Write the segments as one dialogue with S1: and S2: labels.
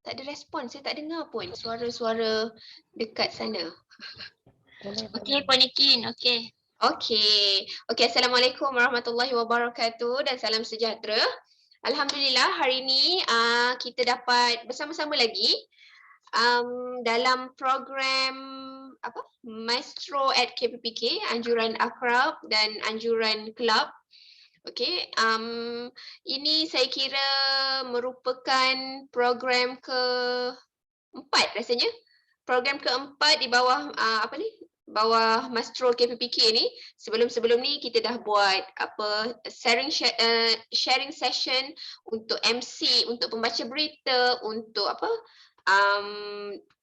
S1: Tak ada respon, saya tak dengar pun suara-suara dekat sana.
S2: Okey, Puan Nikin. Okey.
S1: Okey. Okey, Assalamualaikum warahmatullahi wabarakatuh dan salam sejahtera. Alhamdulillah hari ini kita dapat bersama-sama lagi dalam program apa? Maestro at KPPK, anjuran akrab dan anjuran kelab. Okey, ini saya kira merupakan program keempat rasanya. Program keempat di bawah apa ni? Bawah Maestro KPPK ni. Sebelum-sebelum ni kita dah buat apa sharing session untuk MC, untuk pembaca berita, untuk apa?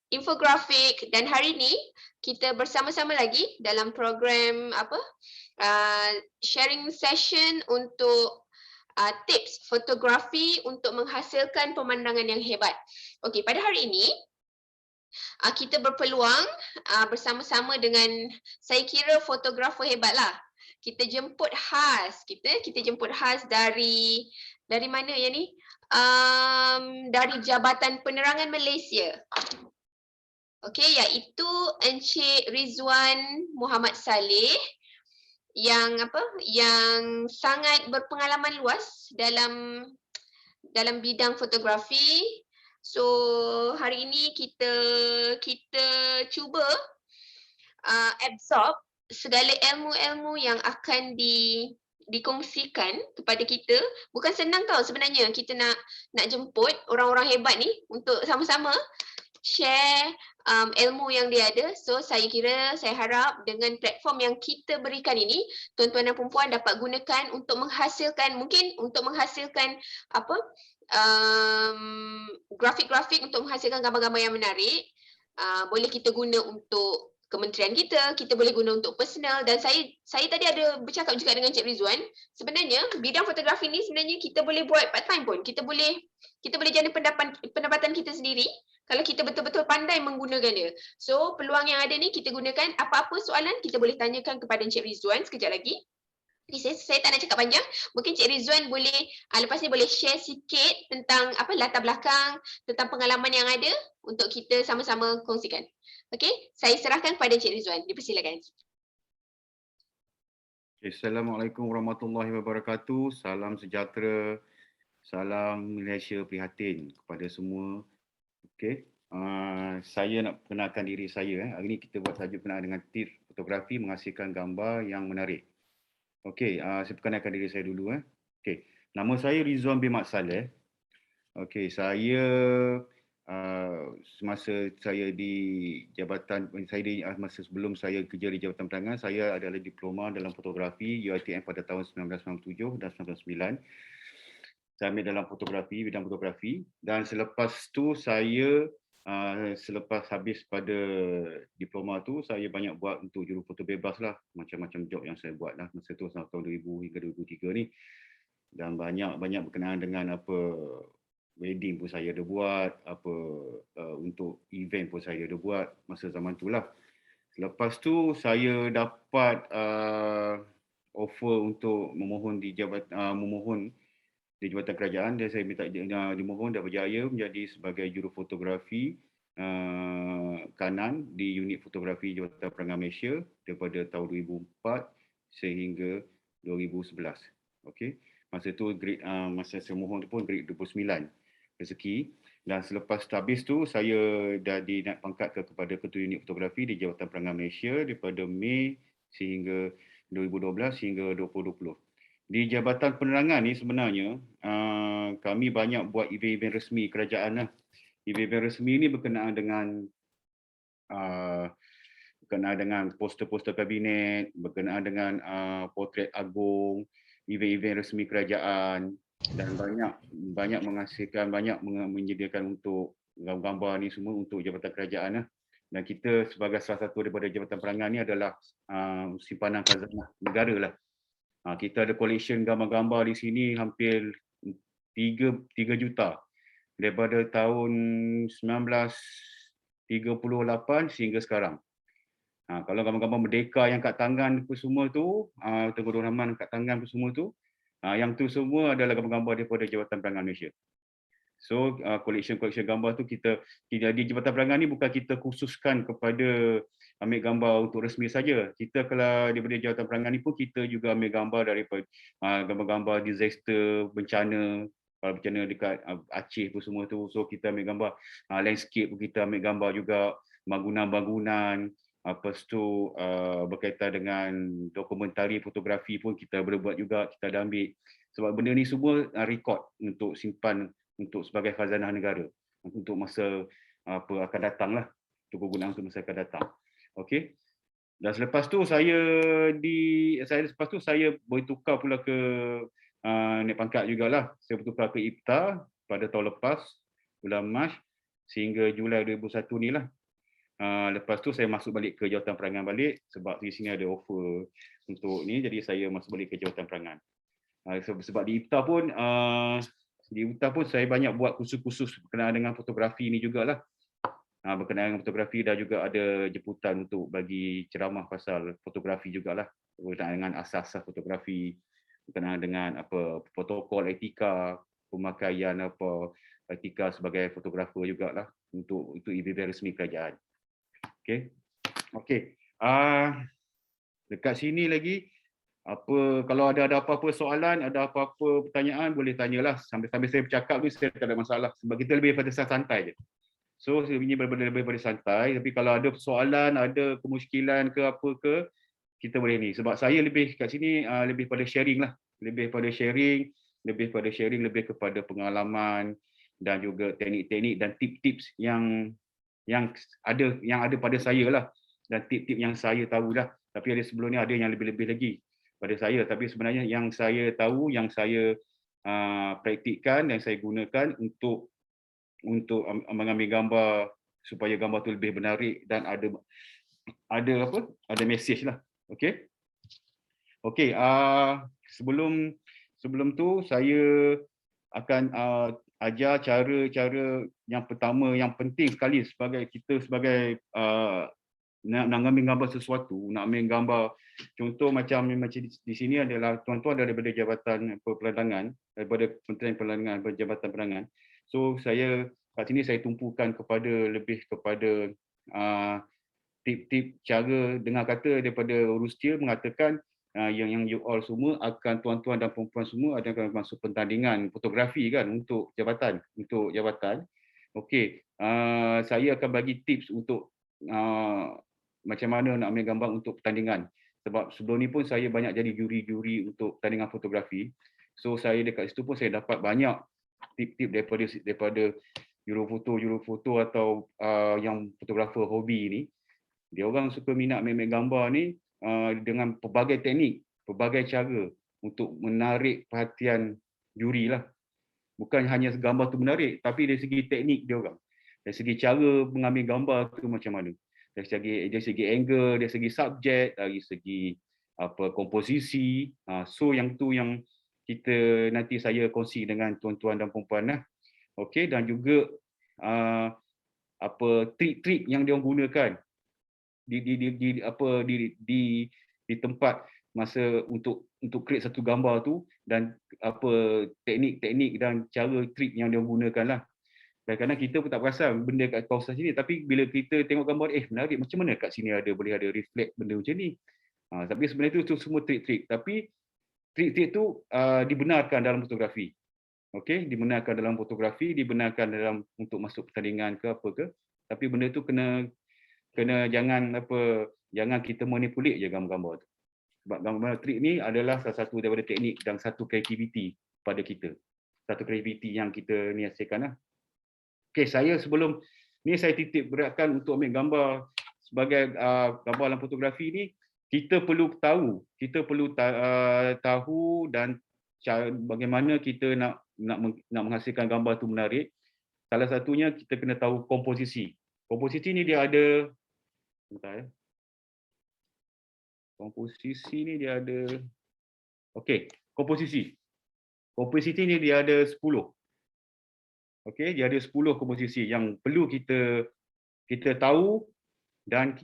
S1: Infografik, dan hari ni kita bersama-sama lagi dalam program apa? Sharing session untuk tips fotografi untuk menghasilkan pemandangan yang hebat. Okey, pada hari ini kita berpeluang bersama-sama dengan, saya kira, fotografer hebat lah. Kita jemput khas, kita jemput khas dari mana yang ni? Dari Jabatan Penerangan Malaysia. Okey, iaitu Encik Rizwan Muhammad Saleh yang apa? Yang sangat berpengalaman luas dalam bidang fotografi. So hari ini kita cuba absorb segala ilmu-ilmu yang akan dikongsikan kepada kita. Bukan senang tau sebenarnya kita nak jemput orang-orang hebat ni untuk sama-sama share ilmu yang dia ada. So saya harap dengan platform yang kita berikan ini, tuan-tuan dan perempuan dapat gunakan untuk menghasilkan, apa, grafik-grafik untuk menghasilkan gambar-gambar yang menarik. Boleh kita guna untuk kementerian kita boleh guna untuk personal, dan saya tadi ada bercakap juga dengan Cik Rizwan. Sebenarnya bidang fotografi ni sebenarnya kita boleh buat part time pun. Kita boleh jana pendapatan kita sendiri kalau kita betul-betul pandai menggunakan dia. So peluang yang ada ni kita gunakan. Apa-apa soalan kita boleh tanyakan kepada Encik Rizwan sekejap lagi. Okay, saya tak nak cakap panjang. Mungkin Cik Rizwan boleh lepas ni boleh share sikit tentang apa latar belakang, tentang pengalaman yang ada untuk kita sama-sama kongsikan. Okey, saya serahkan kepada Cik Rizwan. Dipersilakan.
S3: Assalamualaikum warahmatullahi wabarakatuh. Salam sejahtera. Salam Malaysia prihatin kepada semua. Okey. Saya nak perkenalkan diri saya. Hari ini kita buat tajuk berkenaan dengan tips fotografi menghasilkan gambar yang menarik. Okey, saya perkenalkan diri saya dulu. Okey, nama saya Rizwan bin Mat Saleh. Okey, saya semasa saya di jabatan, masa sebelum saya kerja di Jabatan Penerangan, saya adalah diploma dalam fotografi UiTM pada tahun 1997 dan 1999. Saya ambil dalam fotografi, bidang fotografi, dan selepas tu saya selepas habis pada diploma tu, saya banyak buat untuk juru foto bebas lah, macam-macam job yang saya buat lah masa tu, tahun 2000 hingga 2003 ni, dan banyak berkenaan dengan apa wedding pun saya ada buat, apa untuk event pun saya ada buat masa zaman tu lah. Lepas tu saya dapat offer untuk memohon di Jabatan Kerajaan, dan saya minta dimohon dan berjaya menjadi sebagai juru fotografi kanan di unit fotografi Jabatan Penerangan Malaysia daripada tahun 2004 sehingga 2011. Okey. Masa tu grade masa saya mohon tu pun grade 29 rezeki, dan selepas habis tu saya dah dinaik pangkat kepada ketua unit fotografi di Jabatan Penerangan Malaysia daripada Mei sehingga 2012 hingga 2020. Di Jabatan Penerangan ni sebenarnya kami banyak buat event-event resmi kerajaan lah. Event-event resmi ni berkenaan dengan poster-poster kabinet, berkenaan dengan potret agung, event-event resmi kerajaan, dan banyak menghasilkan, banyak menyediakan untuk gambar-gambar ni semua untuk Jabatan Kerajaan lah. Dan kita sebagai salah satu daripada Jabatan Penerangan ni adalah simpanan khazanah negara lah. Kita ada collection gambar-gambar di sini hampir 3 juta daripada tahun 1938 sehingga sekarang. Kalau gambar-gambar merdeka yang kat tangan tu semua tu, Tengku Dor Rahman kat tangan tu semua tu, yang tu semua adalah gambar-gambar daripada Jabatan Penerangan Malaysia. So collection gambar tu kita di Jabatan Perangan ni bukan kita khususkan kepada ambil gambar untuk resmi saja. Kita kalau daripada Jabatan Perangan ni pun kita juga ambil gambar daripada gambar-gambar disaster, bencana, kalau bencana dekat Aceh pun semua tu. So kita ambil gambar landscape pun kita ambil gambar juga, bangunan-bangunan. Lepas tu berkaitan dengan dokumentari fotografi pun kita boleh buat juga, kita ada ambil. Sebab benda ni semua record untuk simpan untuk sebagai khazanah negara untuk masa akan datang lah, untuk kegunaan untuk masa akan datang. Okey. Dan selepas tu saya boleh tukar pula ke naik pangkat jugalah. Saya bertukar ke IPTA pada tahun lepas, bulan Mac sehingga Julai 2001 ni lah. Lepas tu saya masuk balik ke Jawatan Perangan balik sebab di sini ada offer untuk ni, jadi saya masuk balik ke Jawatan Perangan. Sebab di IPTA pun saya banyak buat kursus-kursus berkenaan dengan fotografi ni jugalah. Berkenaan dengan fotografi dan juga ada jemputan untuk bagi ceramah pasal fotografi jugalah. Berkenaan dengan asas-asas fotografi, berkenaan dengan protokol etika, pemakaian etika sebagai fotografer jugalah untuk event resmi kerajaan. Okey. Dekat sini lagi kalau ada apa-apa soalan, ada apa-apa pertanyaan, boleh tanyalah. Sambil saya bercakap ni saya tak ada masalah. Sebab kita lebih pada santai je. So ini lebih pada santai. Tapi kalau ada soalan, ada kemusykilan ke apa ke, kita boleh ni. Sebab saya lebih kat sini lebih pada sharing lah. Lebih kepada pengalaman dan juga teknik-teknik dan tips-tips yang ada pada saya lah. Dan tip-tip yang saya tahu lah. Tapi ada sebelum ni ada yang lebih-lebih lagi pada saya, tapi sebenarnya yang saya tahu, yang saya praktikkan dan saya gunakan untuk mengambil gambar supaya gambar tu lebih menarik dan ada message lah. Okey, sebelum tu saya akan ajar cara-cara yang pertama yang penting sekali sebagai nak ambil gambar sesuatu, nak ambil gambar. Contoh macam di sini adalah tuan-tuan daripada Jabatan Penerangan, daripada Kementerian Penerangan, Jabatan Penerangan. So saya kat sini saya tumpukan lebih kepada tip-tip cara, dengar kata daripada Rustia mengatakan yang you all semua akan, tuan-tuan dan perempuan semua akan masuk pertandingan fotografi kan untuk jabatan. Okey, saya akan bagi tips untuk macam mana nak ambil gambar untuk pertandingan. Sebab sebelum ni pun saya banyak jadi juri-juri untuk pertandingan fotografi. So saya dekat situ pun saya dapat banyak tip-tip daripada jurufoto atau yang fotografer hobi ni. Dia orang suka minat ambil gambar ni dengan pelbagai teknik, pelbagai cara untuk menarik perhatian juri lah. Bukan hanya gambar tu menarik, tapi dari segi teknik dia orang. Dari segi cara mengambil gambar tu macam mana. Dari segi angle, dari segi subjek, dari segi komposisi. So yang tu yang kita nanti saya kongsi dengan tuan-tuan dan perempuan lah. Okey, dan juga trik-trik yang dia orang gunakan di tempat masa untuk create satu gambar tu, dan teknik-teknik dan cara trik yang dia orang gunakan lah. Kadang-kadang kita pun tak perasan benda kat kawasan sini, tapi bila kita tengok gambar, menarik, macam mana kat sini boleh ada reflect benda macam ni. Tapi sebenarnya tu semua trik-trik. Tapi trik-trik tu dibenarkan dalam fotografi. Okey, dibenarkan dalam fotografi, dibenarkan dalam untuk masuk pertandingan ke apa ke. Tapi benda tu kena jangan kita manipulate je gambar-gambar tu. Sebab gambar trik ni adalah salah satu daripada teknik dan satu kreativiti pada kita. Satu kreativiti yang kita ni hasilkan lah. Okey, saya sebelum ni saya titip beratkan untuk ambil gambar sebagai gambar dalam fotografi ni, kita perlu tahu dan bagaimana kita nak menghasilkan gambar tu menarik. Salah satunya kita kena tahu komposisi. Komposisi ni dia ada okey, komposisi. Komposisi ni dia ada 10. Okey, dia ada 10 komposisi yang perlu kita tahu, dan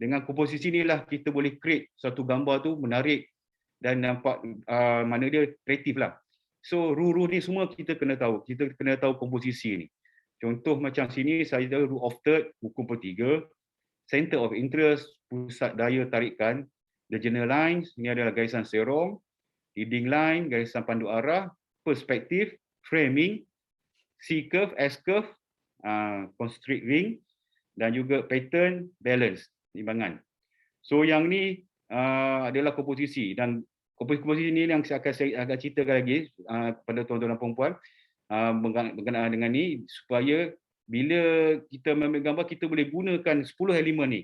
S3: dengan komposisi inilah kita boleh create satu gambar tu menarik dan nampak mana dia kreatif lah. So rule-rule ni semua kita kena tahu. Kita kena tahu komposisi ni. Contoh macam sini saya tahu rule of third, hukum per 3, center of interest, pusat daya tarikan, the general lines, ini adalah garisan serong, leading line, garisan pandu arah, perspektif, framing, C-curve, S-curve, constrict ring, dan juga pattern, balance, timbangan. So yang ni adalah komposisi, dan komposisi ini yang saya akan ceritakan lagi kepada tuan-tuan dan puan-puan berkenaan dengan ni, supaya bila kita ambil gambar kita boleh gunakan 10 elemen ni.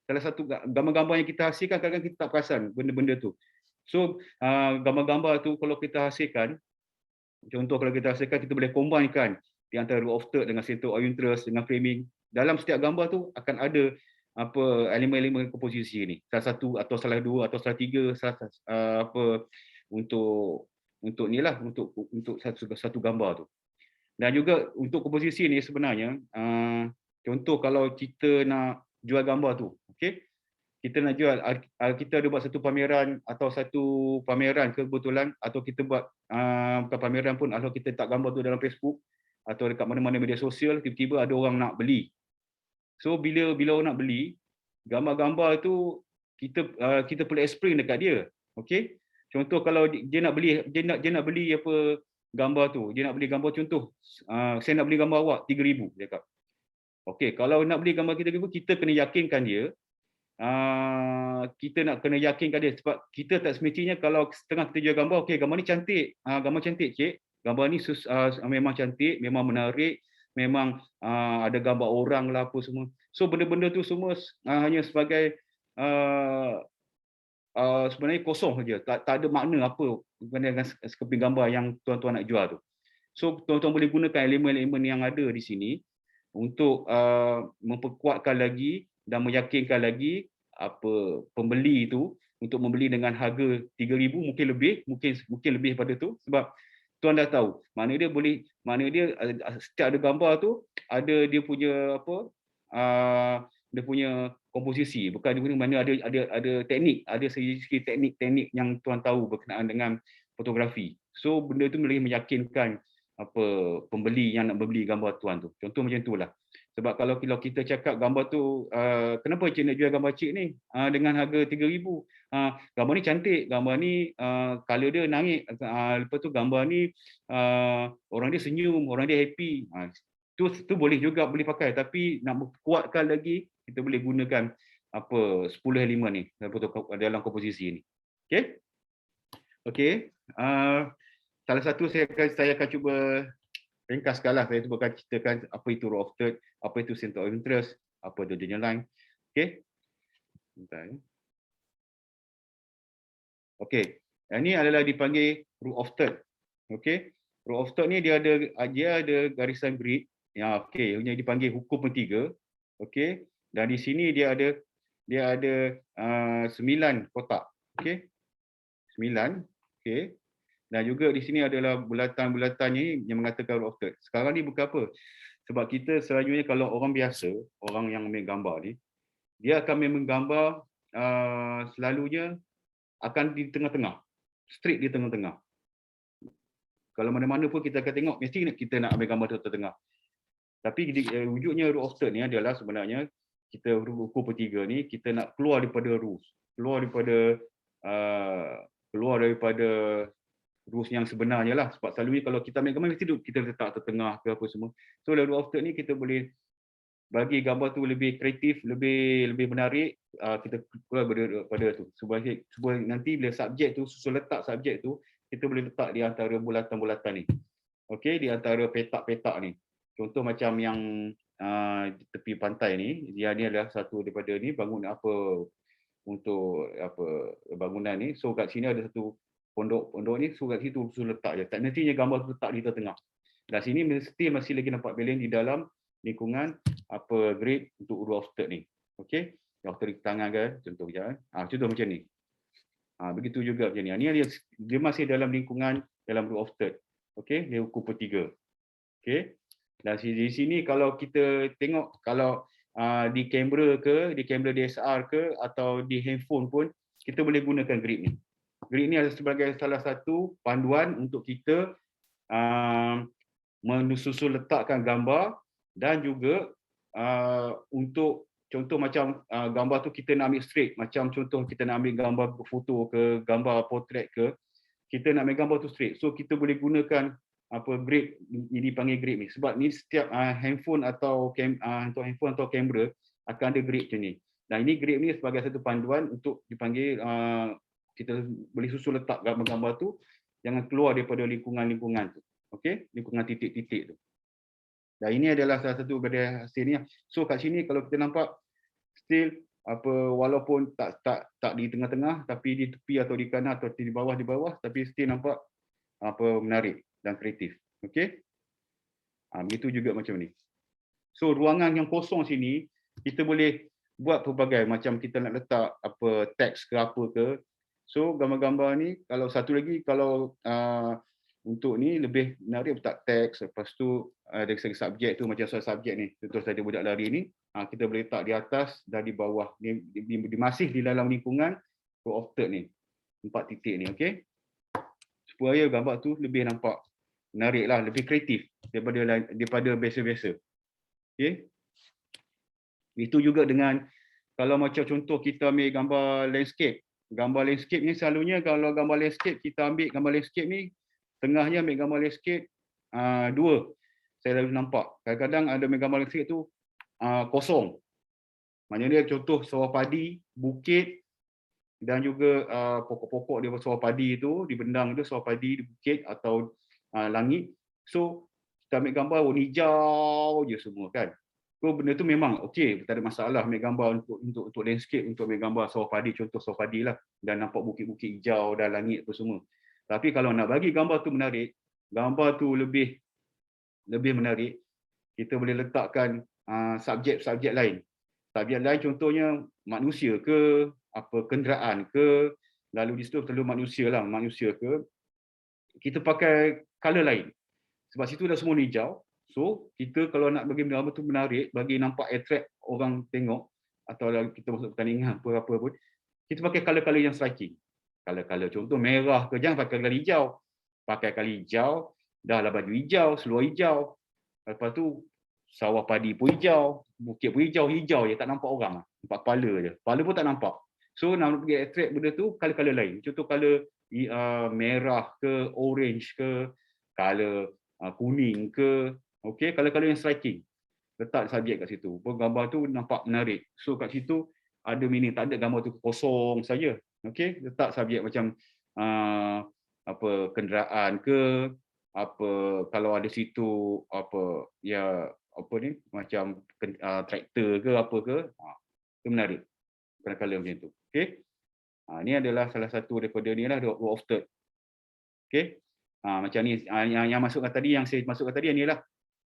S3: Salah satu gambar-gambar yang kita hasilkan kadang-kadang kita tak perasan benda-benda tu. So gambar-gambar tu kalau kita hasilkan, contoh kalau kita hasilkan, kita boleh combinekan di antara rule of third dengan center of interest dengan framing. Dalam setiap gambar tu akan ada elemen-elemen komposisi ni. Salah satu atau salah dua atau salah tiga untuk inilah untuk satu gambar tu. Dan juga untuk komposisi ni sebenarnya contoh kalau kita nak jual gambar tu, okey. Kita nak jual, kita ada buat satu pameran kebetulan, atau kita buat bukan pameran pun, atau kita letak gambar tu dalam Facebook atau dekat mana-mana media sosial, tiba-tiba ada orang nak beli. So bila orang nak beli, gambar-gambar tu kita perlu explain dekat dia. Okey. Contoh kalau dia nak beli apa gambar tu, dia nak beli gambar contoh, saya nak beli gambar awak 3,000 dia cakap. Okey, kalau nak beli gambar kita 3,000, kita kena yakinkan dia. Kita nak kena yakinkan dia, sebab kita tak semestinya kalau setengah kita jual gambar, okey gambar ni cantik, gambar cantik cik, gambar ni memang cantik, memang menarik, memang ada gambar orang lah apa semua. So benda-benda tu semua hanya sebagai sebenarnya kosong saja, tak ada makna apa dengan sekeping gambar yang tuan-tuan nak jual tu. So tuan-tuan boleh gunakan elemen-elemen yang ada di sini untuk memperkuatkan lagi dan meyakinkan lagi pembeli itu untuk membeli dengan harga 3,000, mungkin lebih pada tu, sebab tuan dah tahu mana dia setiap ada gambar tu ada dia punya dia punya komposisi, bukan dia punya mana ada teknik, ada segi teknik yang tuan tahu berkenaan dengan fotografi. So benda tu boleh meyakinkan pembeli yang nak membeli gambar tuan tu. Contoh macam itulah. Sebab kalau kita cakap gambar tu, kenapa cik nak jual gambar cik ni dengan harga 3,000? Gambar ni cantik, gambar ni color dia naik, lepas tu gambar ni orang dia senyum, orang dia happy. Tu boleh juga boleh pakai, tapi nak kuatkan lagi kita boleh gunakan 10 elemen ni dalam komposisi ni. Okey. Salah satu saya akan cuba ringkaskanlah, saya cuba akan ceritakan apa itu rule of third, apa itu center of interest, apa itu general line. Okey. Sebentar. Okey. Ini adalah dipanggil rule of third. Okey. Rule of third ni dia ada garisan grid. Ya, okey, yang dipanggil hukum per 3. Okey. Dan di sini dia ada 9 kotak. Okey. 9. Okey. Dan juga di sini adalah bulatan-bulatan ni yang mengatakan rule of third. Sekarang ni bukan apa. Sebab kita selalunya kalau orang biasa, orang yang ambil gambar ni, dia akan menggambar selalunya akan di tengah-tengah. Straight di tengah-tengah. Kalau mana-mana pun kita akan tengok, mesti kita nak ambil gambar tu tengah. Tapi wujudnya rule of third ni adalah sebenarnya kita hukum per 3 ni, kita nak keluar daripada rules. Keluar daripada rules yang sebenarnya lah, sebab selalunya kalau kita ambil gambar mesti kita letak tertengah ke apa semua. So rule of third ni kita boleh bagi gambar tu lebih kreatif, lebih menarik, kita keluar daripada tu. Supaya nanti bila subjek tu, susun letak subjek tu, kita boleh letak di antara bulatan-bulatan ni. Okey, di antara petak-petak ni. Contoh macam yang tepi pantai ni, dia ni adalah satu daripada ni bangunan bangunan ni. So kat sini ada satu pondok ni, so kat situ letak je. Tak nantinya gambar tu letak di tengah. Dan sini masih lagi nampak balance di dalam lingkungan grade untuk rule of third ni. Okey, yang terik tangan kan, contoh je. Contoh macam ni. Begitu juga macam ni. Ni dia masih dalam lingkungan dalam rule of third. Okey, dia hukum per 3. Okey. Dan di sini kalau kita tengok, kalau di kamera DSLR ke atau di handphone pun kita boleh gunakan grip ni. grid ni adalah sebagai salah satu panduan untuk kita menyusun letakkan gambar dan juga untuk contoh macam gambar tu kita nak ambil straight, macam contoh kita nak ambil gambar foto ke, gambar portrait ke, kita nak ambil gambar tu straight. So kita boleh gunakan grid, ini panggil grid ni. Sebab ni setiap handphone atau handphone atau kamera akan ada grid macam ni. Dan ini grid ni sebagai satu panduan untuk dipanggil kita boleh susun letak gambar-gambar tu jangan keluar daripada lingkungan-lingkungan tu. Okey, lingkungan titik-titik tu. Dan ini adalah salah satu daripada hasilnya. So kat sini kalau kita nampak still walaupun tak di tengah-tengah tapi di tepi atau di kanan atau di bawah tapi still nampak menarik dan kreatif. Okey? Begitu juga macam ni. So ruangan yang kosong sini kita boleh buat pelbagai macam kita nak letak teks ke apa ke. So gambar-gambar ni kalau satu lagi kalau untuk ni lebih menarik letak teks, lepas tu dari segi subjek tu macam soal subjek ni, contoh saya budak lari ni, kita boleh letak di atas dan di bawah, masih di dalam lingkungan row of third ni, 4 titik ni, okey. Supaya gambar tu lebih nampak menarik lah, lebih kreatif daripada biasa-biasa. Okey. Itu juga dengan kalau macam contoh kita ambil gambar landscape. Gambar landscape ni selalunya kalau gambar landscape kita ambil gambar landscape ni tengahnya ambil gambar landscape dua. Saya lalu nampak. Kadang-kadang ada gambar landscape tu kosong. Maknanya dia contoh sawah padi, bukit dan juga pokok-pokok di sawah padi tu, di bendang tu sawah padi, di bukit atau langit. So kita ambil gambar warna hijau je semua kan. So benda tu memang okey, tak ada masalah ambil gambar untuk landscape, untuk ambil gambar sawah padi, contoh sawah padi lah, dan nampak bukit-bukit hijau dan langit tu semua. Tapi kalau nak bagi gambar tu menarik, gambar tu lebih menarik, kita boleh letakkan subjek-subjek lain. Subjek lain contohnya manusia ke, kenderaan ke, lalu di situ perlu manusia ke, kita pakai color lain. Sebab situ dah semua hijau. So, kita kalau nak bagi gambar tu menarik, bagi nampak attract orang tengok, atau kita masuk pertandingan apa-apa pun, kita pakai color-color yang striking. Color-color contoh merah ke, jangan pakai color hijau. Pakai color hijau, dah lah baju hijau, seluar hijau. Lepas tu sawah padi pun hijau, bukit pun hijau je, tak nampak orang. Nampak kepala je. Kepala pun tak nampak. So nak pergi attract benda tu, color-color lain. Contoh color merah ke, orange ke, color kuning ke. Okey, color-color yang striking. Letak subjek kat situ. Gambar tu nampak menarik. So kat situ ada meaning, tak ada gambar tu kosong saja. Okey, letak subjek macam kenderaan ke, kalau ada situ macam traktor ke apa ke, itu menarik. Color macam tu. Okey. Ini adalah salah satu daripada ni lah row of third. Okey. Macam ni yang masukkan tadi, yang saya masukkan tadi ni lah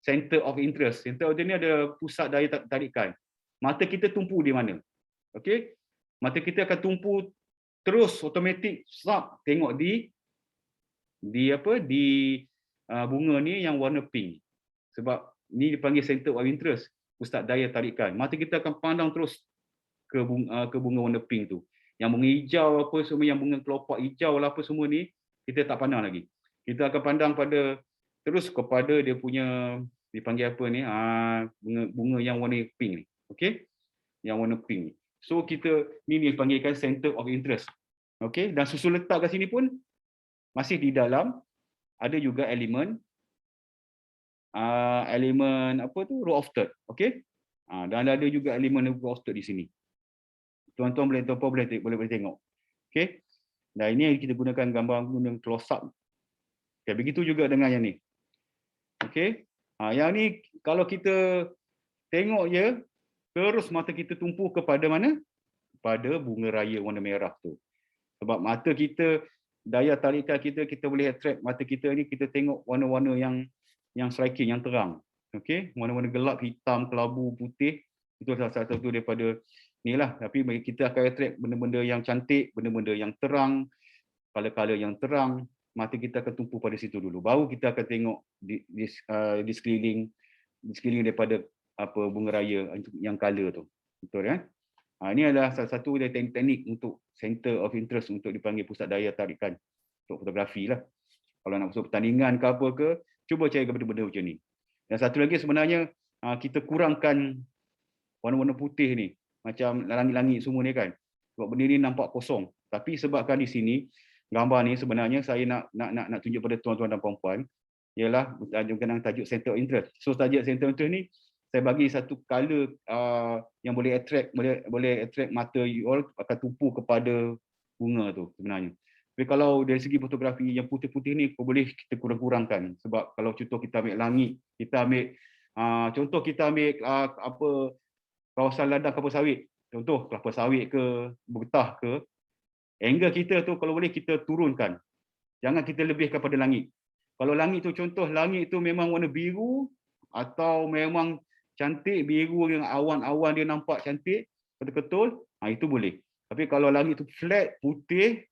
S3: center of interest. Center of interest ni ada pusat daya tarikan. Mata kita tumpu di mana? Okey. Mata kita akan tumpu terus automatik tengok di bunga ni yang warna pink. Sebab ni dipanggil center of interest, pusat daya tarikan. Mata kita akan pandang terus ke bunga warna pink tu. Yang bunga hijau apa semua, yang bunga kelopak hijau lah apa semua ni, kita tak pandang lagi. Kita akan pandang terus kepada dia punya, dipanggil apa ni, bunga yang warna pink ni. Okey? Yang warna pink ni. So kita ni dipanggilkan center of interest. Okey, dan susun letak kat sini pun masih di dalam ada juga elemen row of third. Okey? Dan ada juga elemen row of third di sini. Tuan-tuan boleh tengok. Okey? Dan ini kita gunakan gambar guna close up. Okay, begitu juga dengan yang ni. Okey? Yang ni kalau kita tengok je, terus mata kita tumpu kepada mana? Pada bunga raya warna merah tu. Sebab mata kita, daya tarikan kita boleh attract mata kita ni, kita tengok warna-warna yang striking, yang terang. Okey? Warna-warna gelap, hitam, kelabu, putih. Itu salah satu daripada ni lah. Tapi kita akan attract benda-benda yang cantik, benda-benda yang terang, color-color yang terang. Mata kita akan tumpu pada situ dulu. Baru kita akan tengok di sekeliling daripada bunga raya yang color tu. Betul ya? Ini adalah salah satu dari teknik untuk center of interest untuk dipanggil pusat daya tarikan untuk fotografi lah. Kalau nak masuk pertandingan ke apa ke, cuba cari benda-benda macam ni. Dan satu lagi sebenarnya kita kurangkan warna-warna putih ni, macam langit-langit semua ni kan. Sebab benda ni nampak kosong. Tapi sebabkan di sini gambar ni sebenarnya saya nak tunjuk pada tuan-tuan dan puan-puan ialah tajuk center of interest. So tajuk center of interest ni saya bagi satu color yang boleh attract mata you all akan tumpu kepada bunga tu sebenarnya. Tapi kalau dari segi fotografi yang putih-putih ni boleh kita kurang-kurangkan, sebab kalau contoh kita ambil langit, kita ambil contoh kita ambil apa kawasan ladang kelapa sawit, contoh kelapa sawit ke bergetah ke, angle kita tu kalau boleh kita turunkan, jangan kita lebihkan pada langit. Kalau langit tu contoh langit tu memang warna biru atau memang cantik, biru yang awan-awan dia nampak cantik betul-betul, itu boleh. Tapi kalau langit tu flat putih,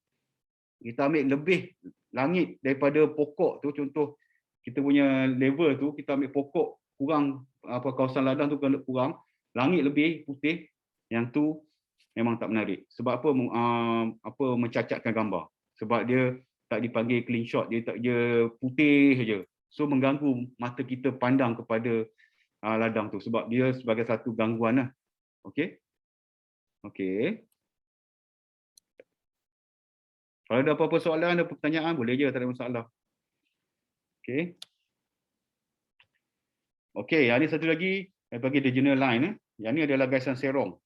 S3: kita ambil lebih langit daripada pokok tu, contoh kita punya level tu kita ambil pokok kurang, apa kawasan ladang tu kurang, langit lebih putih, yang tu memang tak menarik. Sebab apa mencacatkan gambar. Sebab dia tak dipanggil clean shot, dia putih saja. So mengganggu mata kita pandang kepada ladang tu, sebab dia sebagai satu gangguan lah. Okey. Okey. Kalau ada apa-apa soalan, ada pertanyaan, boleh je, tak ada masalah. Okey. Okey, yang ni satu lagi, saya bagi the general line. Yang ni adalah garisan serong.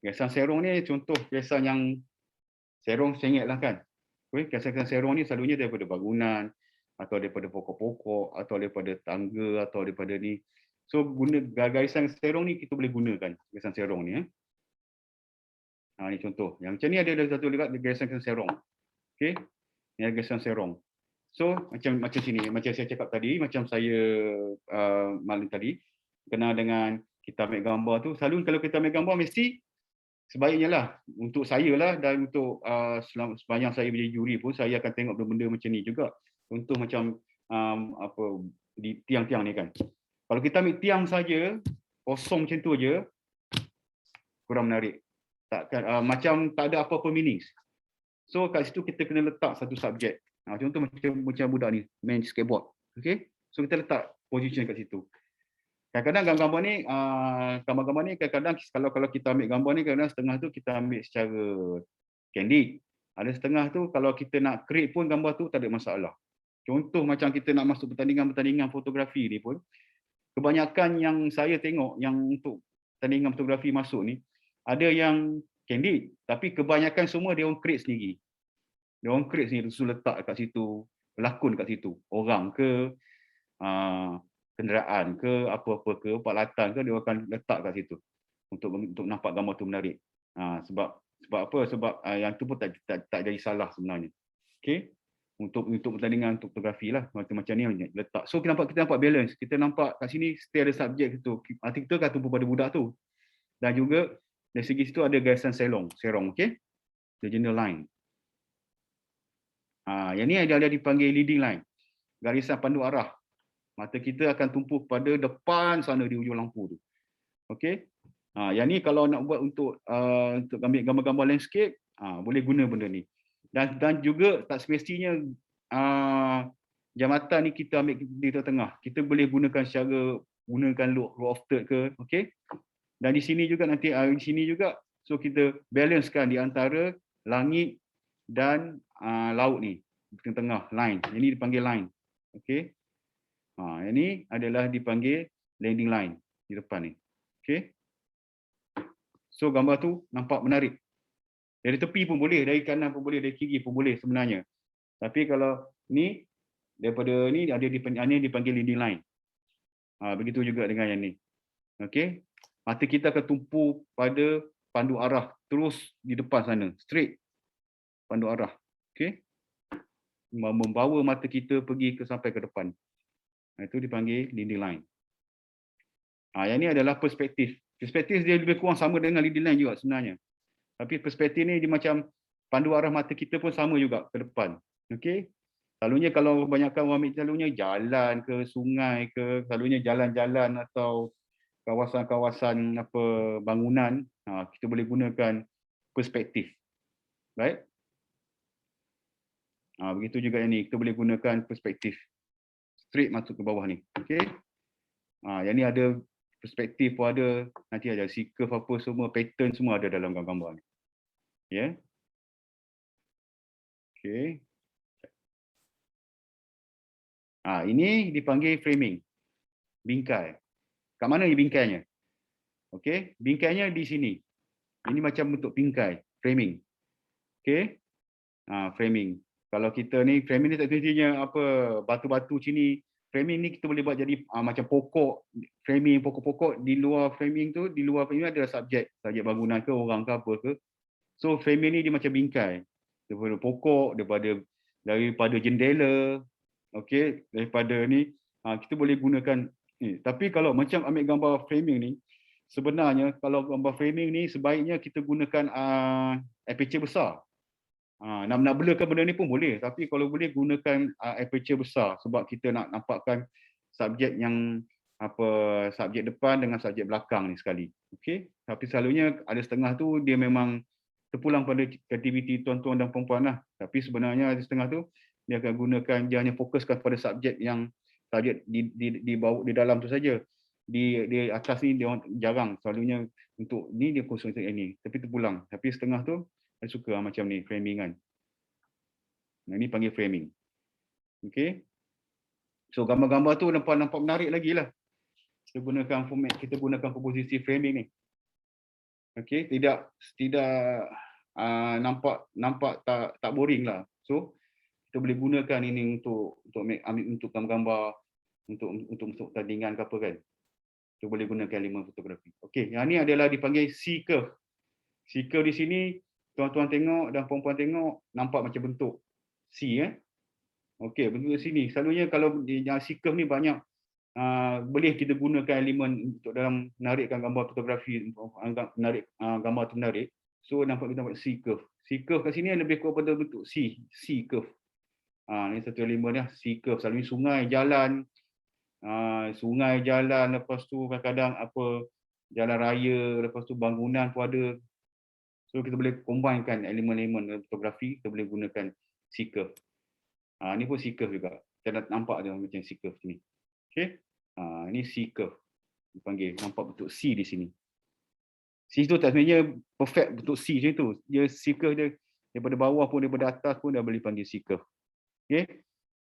S3: Garisan serong ni contoh garisan yang serong sengit lah kan. Garisan serong ni selalunya daripada bangunan, atau daripada pokok-pokok, atau daripada tangga, atau daripada ni. So guna garisan serong ni kita boleh gunakan garisan serong ni. Ni contoh. Yang macam ni ada satu dekat garisan serong. Okey. Ni garisan serong. So macam sini, macam saya cakap tadi, macam saya malam tadi, kenal dengan kita ambil gambar tu, selalu kalau kita ambil gambar mesti sebaiknya lah, untuk saya lah dan untuk sepanjang saya menjadi juri pun, saya akan tengok benda-benda macam ni juga. Contoh macam apa di tiang-tiang ni kan. Kalau kita ambil tiang saja, kosong macam tu je, kurang menarik. Macam tak ada apa-apa meaning. So kat situ kita kena letak satu subjek. Contoh macam budak ni main skateboard. Okay? So kita letak position kat situ. Kadang-kadang gambar-gambar ni kadang-kadang kalau kita ambil gambar ni, kadang-kadang setengah tu kita ambil secara candid. Ada setengah tu kalau kita nak create pun gambar tu tak ada masalah. Contoh macam kita nak masuk pertandingan fotografi ni pun, kebanyakan yang saya tengok yang untuk pertandingan fotografi masuk ni, ada yang candid, tapi kebanyakan semua dia orang create sendiri. Dia orang create sendiri, terus letak kat situ, pelakon kat situ. Orang ke, kenderaan ke, apa-apa ke, peralatan ke, dia akan letak kat situ untuk nampak gambar tu menarik. Sebab apa? Sebab yang tu pun tak jadi salah sebenarnya. Okey. Untuk pertandingan untuk fotografi lah, macam ni letak. So kita nampak balance. Kita nampak kat sini still ada subjek situ. Arti kita akan tumpu pada budak tu. Dan juga dari segi situ ada garisan serong, okey. The general line. Yang ni ada dipanggil leading line. Garisan pandu arah. Mata kita akan tumpu pada depan sana di ujung lampu tu. Okey. Yang ni kalau nak buat untuk ambil gambar-gambar landscape, boleh guna benda ni. Dan juga tak semestinya jambatan ni kita ambil di tengah. Kita boleh gunakan low of third ke, okey. Dan di sini juga nanti di sini juga, so kita balancekan di antara langit dan laut ni di tengah line. Ini dipanggil line. Okey. Ini adalah dipanggil landing line di depan ni. Okey. So gambar tu nampak menarik. Dari tepi pun boleh, dari kanan pun boleh, dari kiri pun boleh sebenarnya. Tapi kalau ni daripada ni ada dipanggil leading line. Begitu juga dengan yang ni. Okey. Mata kita akan tumpu pada pandu arah terus di depan sana, straight pandu arah. Okey. Membawa mata kita pergi sampai ke depan. Itu dipanggil leading line. Yang ni adalah perspektif. Perspektif dia lebih kurang sama dengan leading line juga sebenarnya. Tapi perspektif ni dia macam pandu arah mata kita pun sama juga ke depan. Okey. Selalunya kalau kebanyakan orang ambil selalunya jalan ke sungai ke, selalunya jalan-jalan atau kawasan-kawasan apa bangunan, kita boleh gunakan perspektif. Baik. Begitu juga ini, kita boleh gunakan perspektif. Straight masuk ke bawah ni. Okey. Yang ni ada perspektif pun ada, nanti ada si curve apa semua, pattern semua ada dalam gambar ni. Ya. Okey. Ini dipanggil framing. Bingkai. Kat mana ni bingkainya? Okey, bingkainya di sini. Ini macam bentuk bingkai, framing. Okey. Framing. Kalau kita ni framing ni tak semestinya apa batu-batu sini. Framing ni kita boleh buat jadi macam pokok, framing pokok-pokok di luar framing tu, di luar framing adalah subjek bangunan ke orang ke apa ke. So framing ni dia macam bingkai. Daripada pokok, daripada jendela, okey, daripada ni kita boleh gunakan ni. Tapi kalau macam ambil gambar framing ni, sebenarnya kalau gambar framing ni sebaiknya kita gunakan aperture besar. Nak blurkan benda ni pun boleh, tapi kalau boleh gunakan aperture besar sebab kita nak nampakkan subjek yang subjek depan dengan subjek belakang ni sekali. Okey, tapi selalunya ada setengah tu dia memang terpulang pada aktiviti tuan-tuan dan puan-puan lah. Tapi sebenarnya ada setengah tu dia akan gunakan, dia hanya fokuskan pada subjek yang subjek di bawah, di dalam tu saja. Di atas ni dia jarang, selalunya untuk ni dia khusus untuk ini, tapi terpulang. Tapi setengah tu saya suka macam ni, framing kan. Ini panggil framing. Okey. So gambar-gambar tu nampak menarik lagi lah. Kita gunakan format, kita gunakan komposisi framing ni. Okey, tidak nampak tak boring lah. So kita boleh gunakan ini untuk ambil untuk gambar untuk tandingan ke apa kan. Kita boleh gunakan elemen fotografi. Okey, yang ni adalah dipanggil C curve. C curve di sini tuan-tuan tengok dan puan-puan tengok nampak macam bentuk C Okey, bentuk sini. Selalunya kalau C curve ni banyak boleh kita gunakan elemen untuk dalam menarikkan gambar fotografi, menarik gambar tu menarik. So nampak kita C curve. C curve kat sini lebih kurang pada bentuk C curve. Ni satu elemen dah, C curve. Selalunya sungai jalan, lepas tu kadang-kadang jalan raya, lepas tu bangunan pun ada. So kita boleh combinekan elemen-elemen fotografi, kita boleh gunakan C curve. Ni pun C curve juga. Kita nampak dia macam C curve ni. Okey. Ini C curve. Dipanggil, nampak bentuk C di sini. C tu tak sebenarnya perfect bentuk C macam tu. Dia C curve dia daripada bawah pun, daripada atas pun dah boleh panggil C curve. Okey.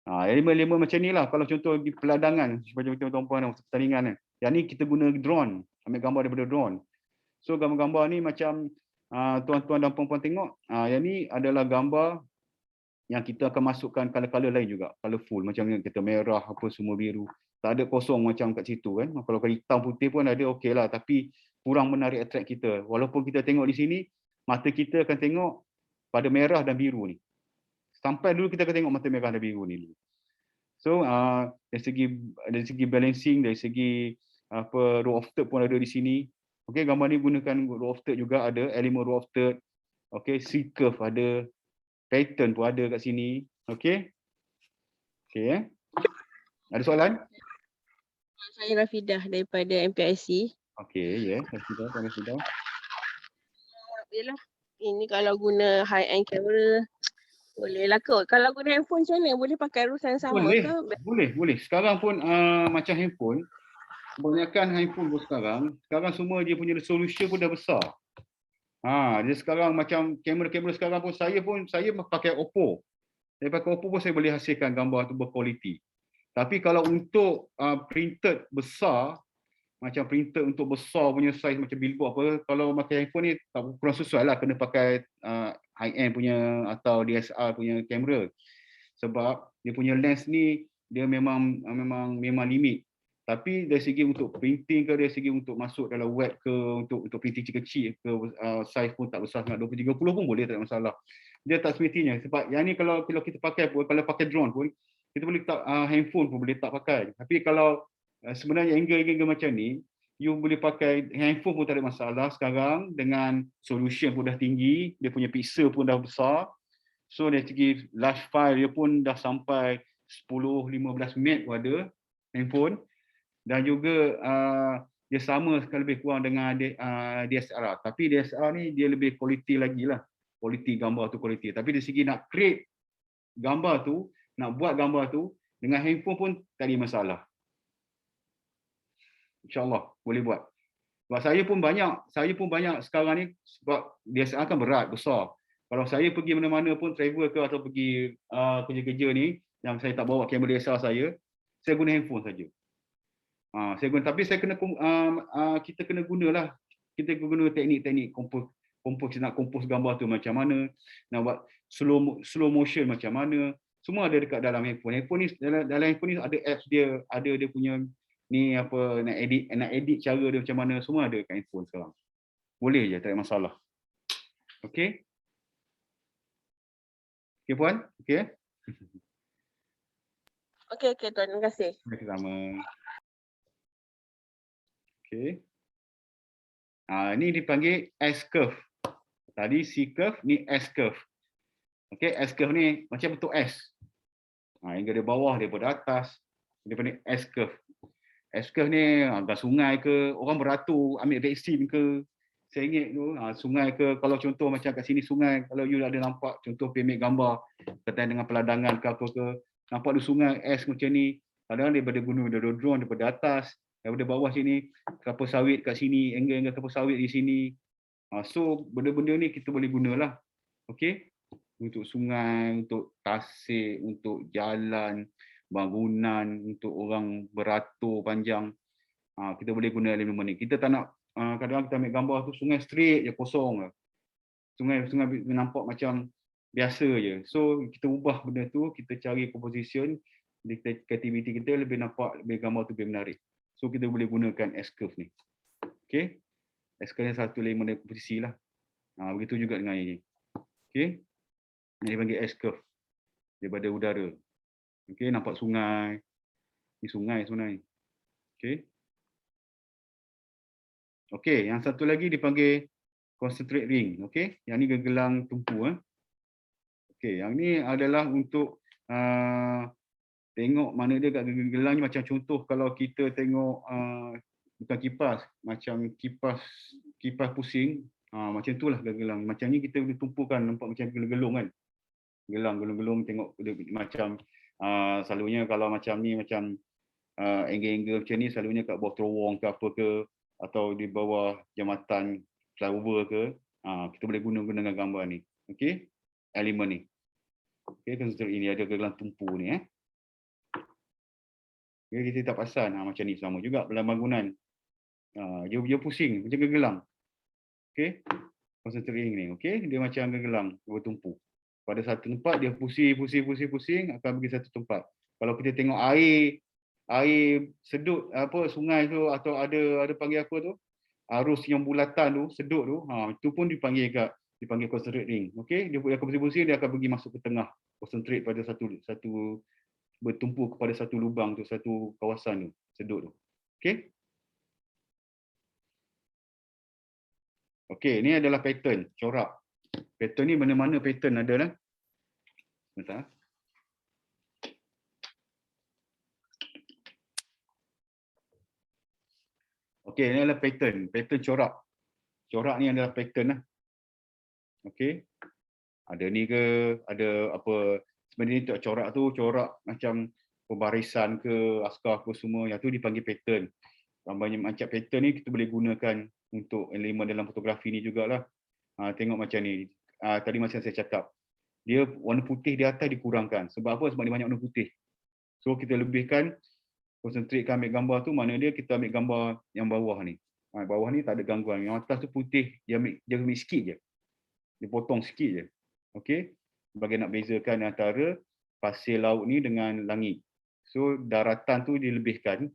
S3: Elemen-elemen macam ni lah. Kalau contoh di peladangan, macam tuan-tuan pertandingan kan. Yang ni kita guna drone. Ambil gambar daripada drone. So gambar-gambar ni macam tuan-tuan dan puan-puan tengok. Yang ni adalah gambar yang kita akan masukkan color-color lain juga. Colorful. Macam ni kita merah, apa semua biru. Tak ada kosong macam kat situ kan. Kalau hitam putih pun ada okey lah. Tapi kurang menarik attract kita. Walaupun kita tengok di sini, mata kita akan tengok pada merah dan biru ni. Sampai dulu kita akan tengok mata merah dan biru ni. So dari segi balancing, dari segi row of third pun ada di sini. Okey, gambar ni gunakan row of third juga ada, elemen row of third. Okey, C curve ada, pattern pun ada kat sini. Okey. Okey Ada soalan?
S4: Saya Rafidah daripada MPIC.
S3: Okey, ya. Rafidah.
S4: Yalah, ini kalau guna high-end camera, boleh lah kot. Kalau guna handphone macam mana? Boleh pakai rules yang sama ke?
S3: Boleh. Sekarang pun macam handphone, kebanyakan handphone pun sekarang semua dia punya resolution pun dah besar. Dia sekarang macam kamera-kamera sekarang pun saya pakai Oppo. Saya pakai Oppo pun saya boleh hasilkan gambar tu berkualiti. Tapi kalau untuk printed besar, macam printed untuk besar punya size macam billboard apa, kalau pakai handphone ni tak kurang sesuai lah, kena pakai high end punya atau DSLR punya kamera. Sebab dia punya lens ni dia memang limit. Tapi dari segi untuk printing ke, dari segi untuk masuk dalam web ke, untuk printing kecil ke, size pun tak besar sangat, 20-30 pun boleh, tak ada masalah. Dia tak semestinya. Sebab yang ni kalau kita pakai pun, kalau pakai drone pun, kita boleh tak handphone pun boleh tak pakai. Tapi kalau sebenarnya angle macam ni, you boleh pakai handphone pun tak ada masalah sekarang, dengan solution pun dah tinggi, dia punya pixel pun dah besar. So dari segi large file dia pun dah sampai 10-15 meg pun ada handphone. Dan juga dia sama lebih kurang dengan DSLR. Tapi DSLR ni dia lebih quality lagi lah. Quality gambar tu quality. Tapi dari segi nak create gambar tu, nak buat gambar tu, dengan handphone pun tak ada masalah. InsyaAllah boleh buat. Sebab saya pun banyak sekarang ni, sebab DSLR kan berat, besar. Kalau saya pergi mana-mana pun, travel ke atau pergi kerja-kerja ni, yang saya tak bawa kamera DSLR saya guna handphone saja. Tapi saya kena kita kena gunalah, kita guna teknik-teknik kompos, nak kompos gambar tu macam mana, nak buat slow motion macam mana, semua ada dekat dalam handphone. Dalam handphone ni ada apps dia, ada dia punya ni apa, nak edit cara dia macam mana, semua ada dekat handphone sekarang. Boleh je, tak ada masalah. Okey? Okey puan? Okey?
S4: Okey tuan, terima kasih.
S3: Sama. Okey. Ni dipanggil S-curve. Tadi C-curve, ni S-curve. Okey, S-curve ni macam bentuk S. Hingga dari bawah, daripada atas. Dia panggil S-curve. S-curve ni agak sungai ke, orang beratur ambil vaksin ke, sengit tu, sungai ke, kalau contoh macam kat sini sungai, kalau you ada nampak contoh pergi ambil gambar berkaitan dengan peladangan ke apa ke, nampak ada sungai S macam ni, kadang-kadang daripada gunung, daripada drone daripada atas, daripada bawah sini, kelapa sawit kat sini, angle-angle kelapa sawit di sini. So benda-benda ni kita boleh gunalah. Okey? Untuk sungai, untuk tasik, untuk jalan, bangunan, untuk orang beratur panjang. Kita boleh guna elemen ni. Kita tak nak kadang-kadang kita ambil gambar tu sungai straight je, kosong lah. Sungai nampak macam biasa je. So kita ubah benda tu, kita cari composition di kreativiti kita lebih nampak, lebih gambar tu lebih menarik. So kita boleh gunakan S-curve ni. Okey? S-curve ni satu elemen dari komposisi lah. Begitu juga dengan ini. Okey? Ini dipanggil S-curve daripada udara. Okey, nampak sungai. Ini sungai sebenarnya. Okey. Okey, yang satu lagi dipanggil concentric ring. Okey, yang ni gegelang tumpu. Okey, yang ni adalah untuk tengok mana dia kat gegelang ni, macam contoh kalau kita tengok bukan kipas, macam kipas pusing, macam itulah gegelang. Macam ni kita boleh tumpukan, nampak macam gelung-gelung kan. Gelung-gelung tengok macam selalunya kalau macam ni, macam angle-angle macam ni selalunya kat bawah terowong ke apa ke, atau di bawah jambatan flyover ke, kita boleh guna gambar ni. Okey, elemen ni. Okey, consider ini ada gegelang tumpu ni. Okay, kita tak pasal macam ni sama juga dalam bangunan. Dia pusing macam gegelang. Okey, concentrating ni. Okey, dia macam gegelang bertumpu. Pada satu tempat dia pusing akan pergi satu tempat. Kalau kita tengok air sedut apa sungai tu, atau ada panggil apa tu, arus yang bulatan tu, sedut tu, itu pun dipanggil concentrate ring. Okey, dia akan pusing, dia akan pergi masuk ke tengah, concentrate pada satu bertumpu kepada satu lubang tu, satu kawasan tu, sedut tu. Okey. Okey, ni adalah pattern, corak. Pattern ni mana-mana pattern ada lah. Bentar. Okey, ini adalah pattern corak. Corak ni adalah pattern lah. Okey. Ada ni ke, ada apa, sebenarnya corak tu corak macam pembarisan ke, askar ke semua, yang tu dipanggil pattern. Banyak macam pattern ni kita boleh gunakan untuk elemen dalam fotografi ni jugalah. Tengok macam ni. Tadi macam saya cakap, dia warna putih di atas dikurangkan. Sebab apa? Sebab dia banyak warna putih. So kita lebihkan, konsentrikkan ambil gambar tu, mana dia kita ambil gambar yang bawah ni. Bawah ni tak ada gangguan. Yang atas tu putih, dia ambil sikit je. Dia potong sikit je. Okey. Bagi nak bezakan antara pasir laut ni dengan langit. So daratan tu dilebihkan,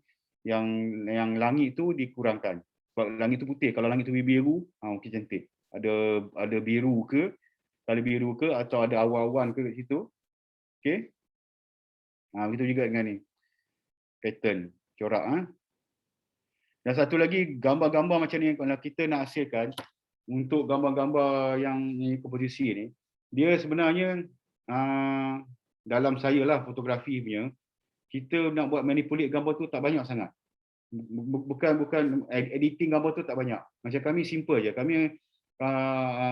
S3: yang langit tu dikurangkan. Sebab langit tu putih, kalau langit tu biru, okey cantik. Ada biru ke, kalau biru ke, atau ada awan-awan ke kat situ. Okey. Begitu juga dengan ni. Pattern, corak. Dan satu lagi, gambar-gambar macam ni kalau kita nak hasilkan, untuk gambar-gambar yang ni, komposisi ni, dia sebenarnya dalam saya lah fotografi punya, kita nak buat manipulate gambar tu tak banyak sangat. Bukan editing gambar tu tak banyak. Macam kami simple je. Kami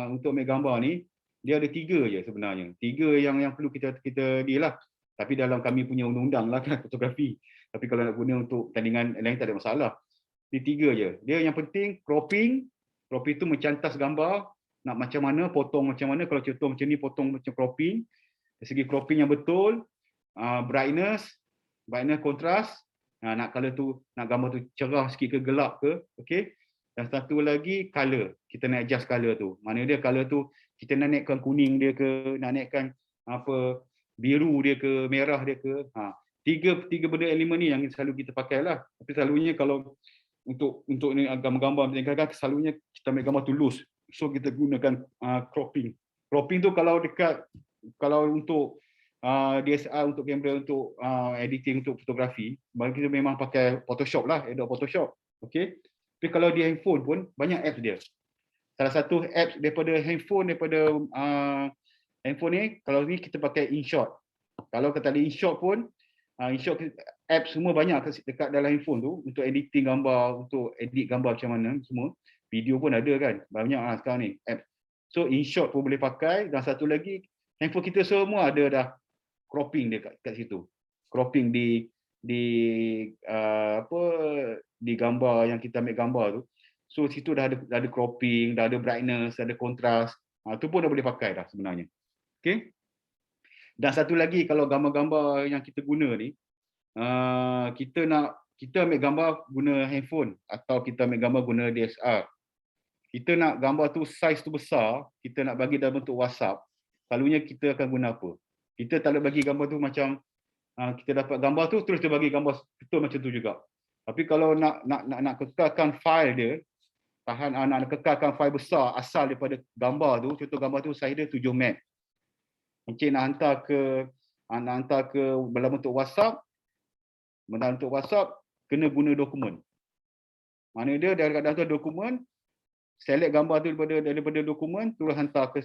S3: untuk ambil gambar ni dia ada 3 je sebenarnya. 3 yang perlu kita dia lah. Tapi dalam kami punya undang-undang lah kan fotografi. Tapi kalau nak guna untuk pertandingan lain tak ada masalah. Dia 3 je. Dia yang penting cropping. Cropping tu mencantas gambar. Nak macam mana, potong macam mana. Kalau contoh macam ni, potong macam cropping. Dari segi cropping yang betul. Brightness, kontras. Nak color tu, nak gambar tu cerah sikit ke gelap ke. Okay. Dan satu lagi color. Kita nak adjust color tu. Mana dia color tu, kita nak naikkan kuning dia ke, nak naikkan apa biru dia ke, merah dia ke. Tiga benda elemen ni yang selalu kita pakai lah. Tapi selalunya kalau untuk ni gambar-gambar kadang-kadang selalunya kita ambil gambar tu loose. So kita gunakan cropping. Cropping tu kalau untuk DSLR, untuk kamera, untuk editing, untuk fotografi, bagi kita memang pakai Photoshop lah, Adobe Photoshop. Okay. Tapi kalau di handphone pun banyak apps dia. Salah satu apps daripada handphone ni, kalau ni kita pakai InShot. Kalau kita ada InShot pun, InShot apps semua banyak dekat dalam handphone tu untuk editing gambar, untuk edit gambar macam mana semua. Video pun ada kan, banyak lah sekarang ni apps. So InShot pun boleh pakai. Dan satu lagi, handphone kita semua ada dah cropping dia kat situ. Cropping di gambar yang kita ambil gambar tu. So situ dah ada cropping, dah ada brightness, dah ada kontras. Tu pun dah boleh pakai dah sebenarnya. Okay. Dan satu lagi, kalau gambar-gambar yang kita guna ni, kita ambil gambar guna handphone atau kita ambil gambar guna DSLR. Kita nak gambar tu saiz tu besar, kita nak bagi dalam bentuk WhatsApp, selalunya kita akan guna apa? Kita tak boleh bagi gambar tu macam kita dapat gambar tu terus dia bagi gambar betul macam tu juga. Tapi kalau nak kekalkan file dia, nak kekalkan file besar asal daripada gambar tu, contoh gambar tu saiz dia 7 MB. Encik nak hantar ke dalam bentuk WhatsApp, kena guna dokumen. Mana dia dalam dokumen, select gambar tu daripada dokumen, terus hantar ke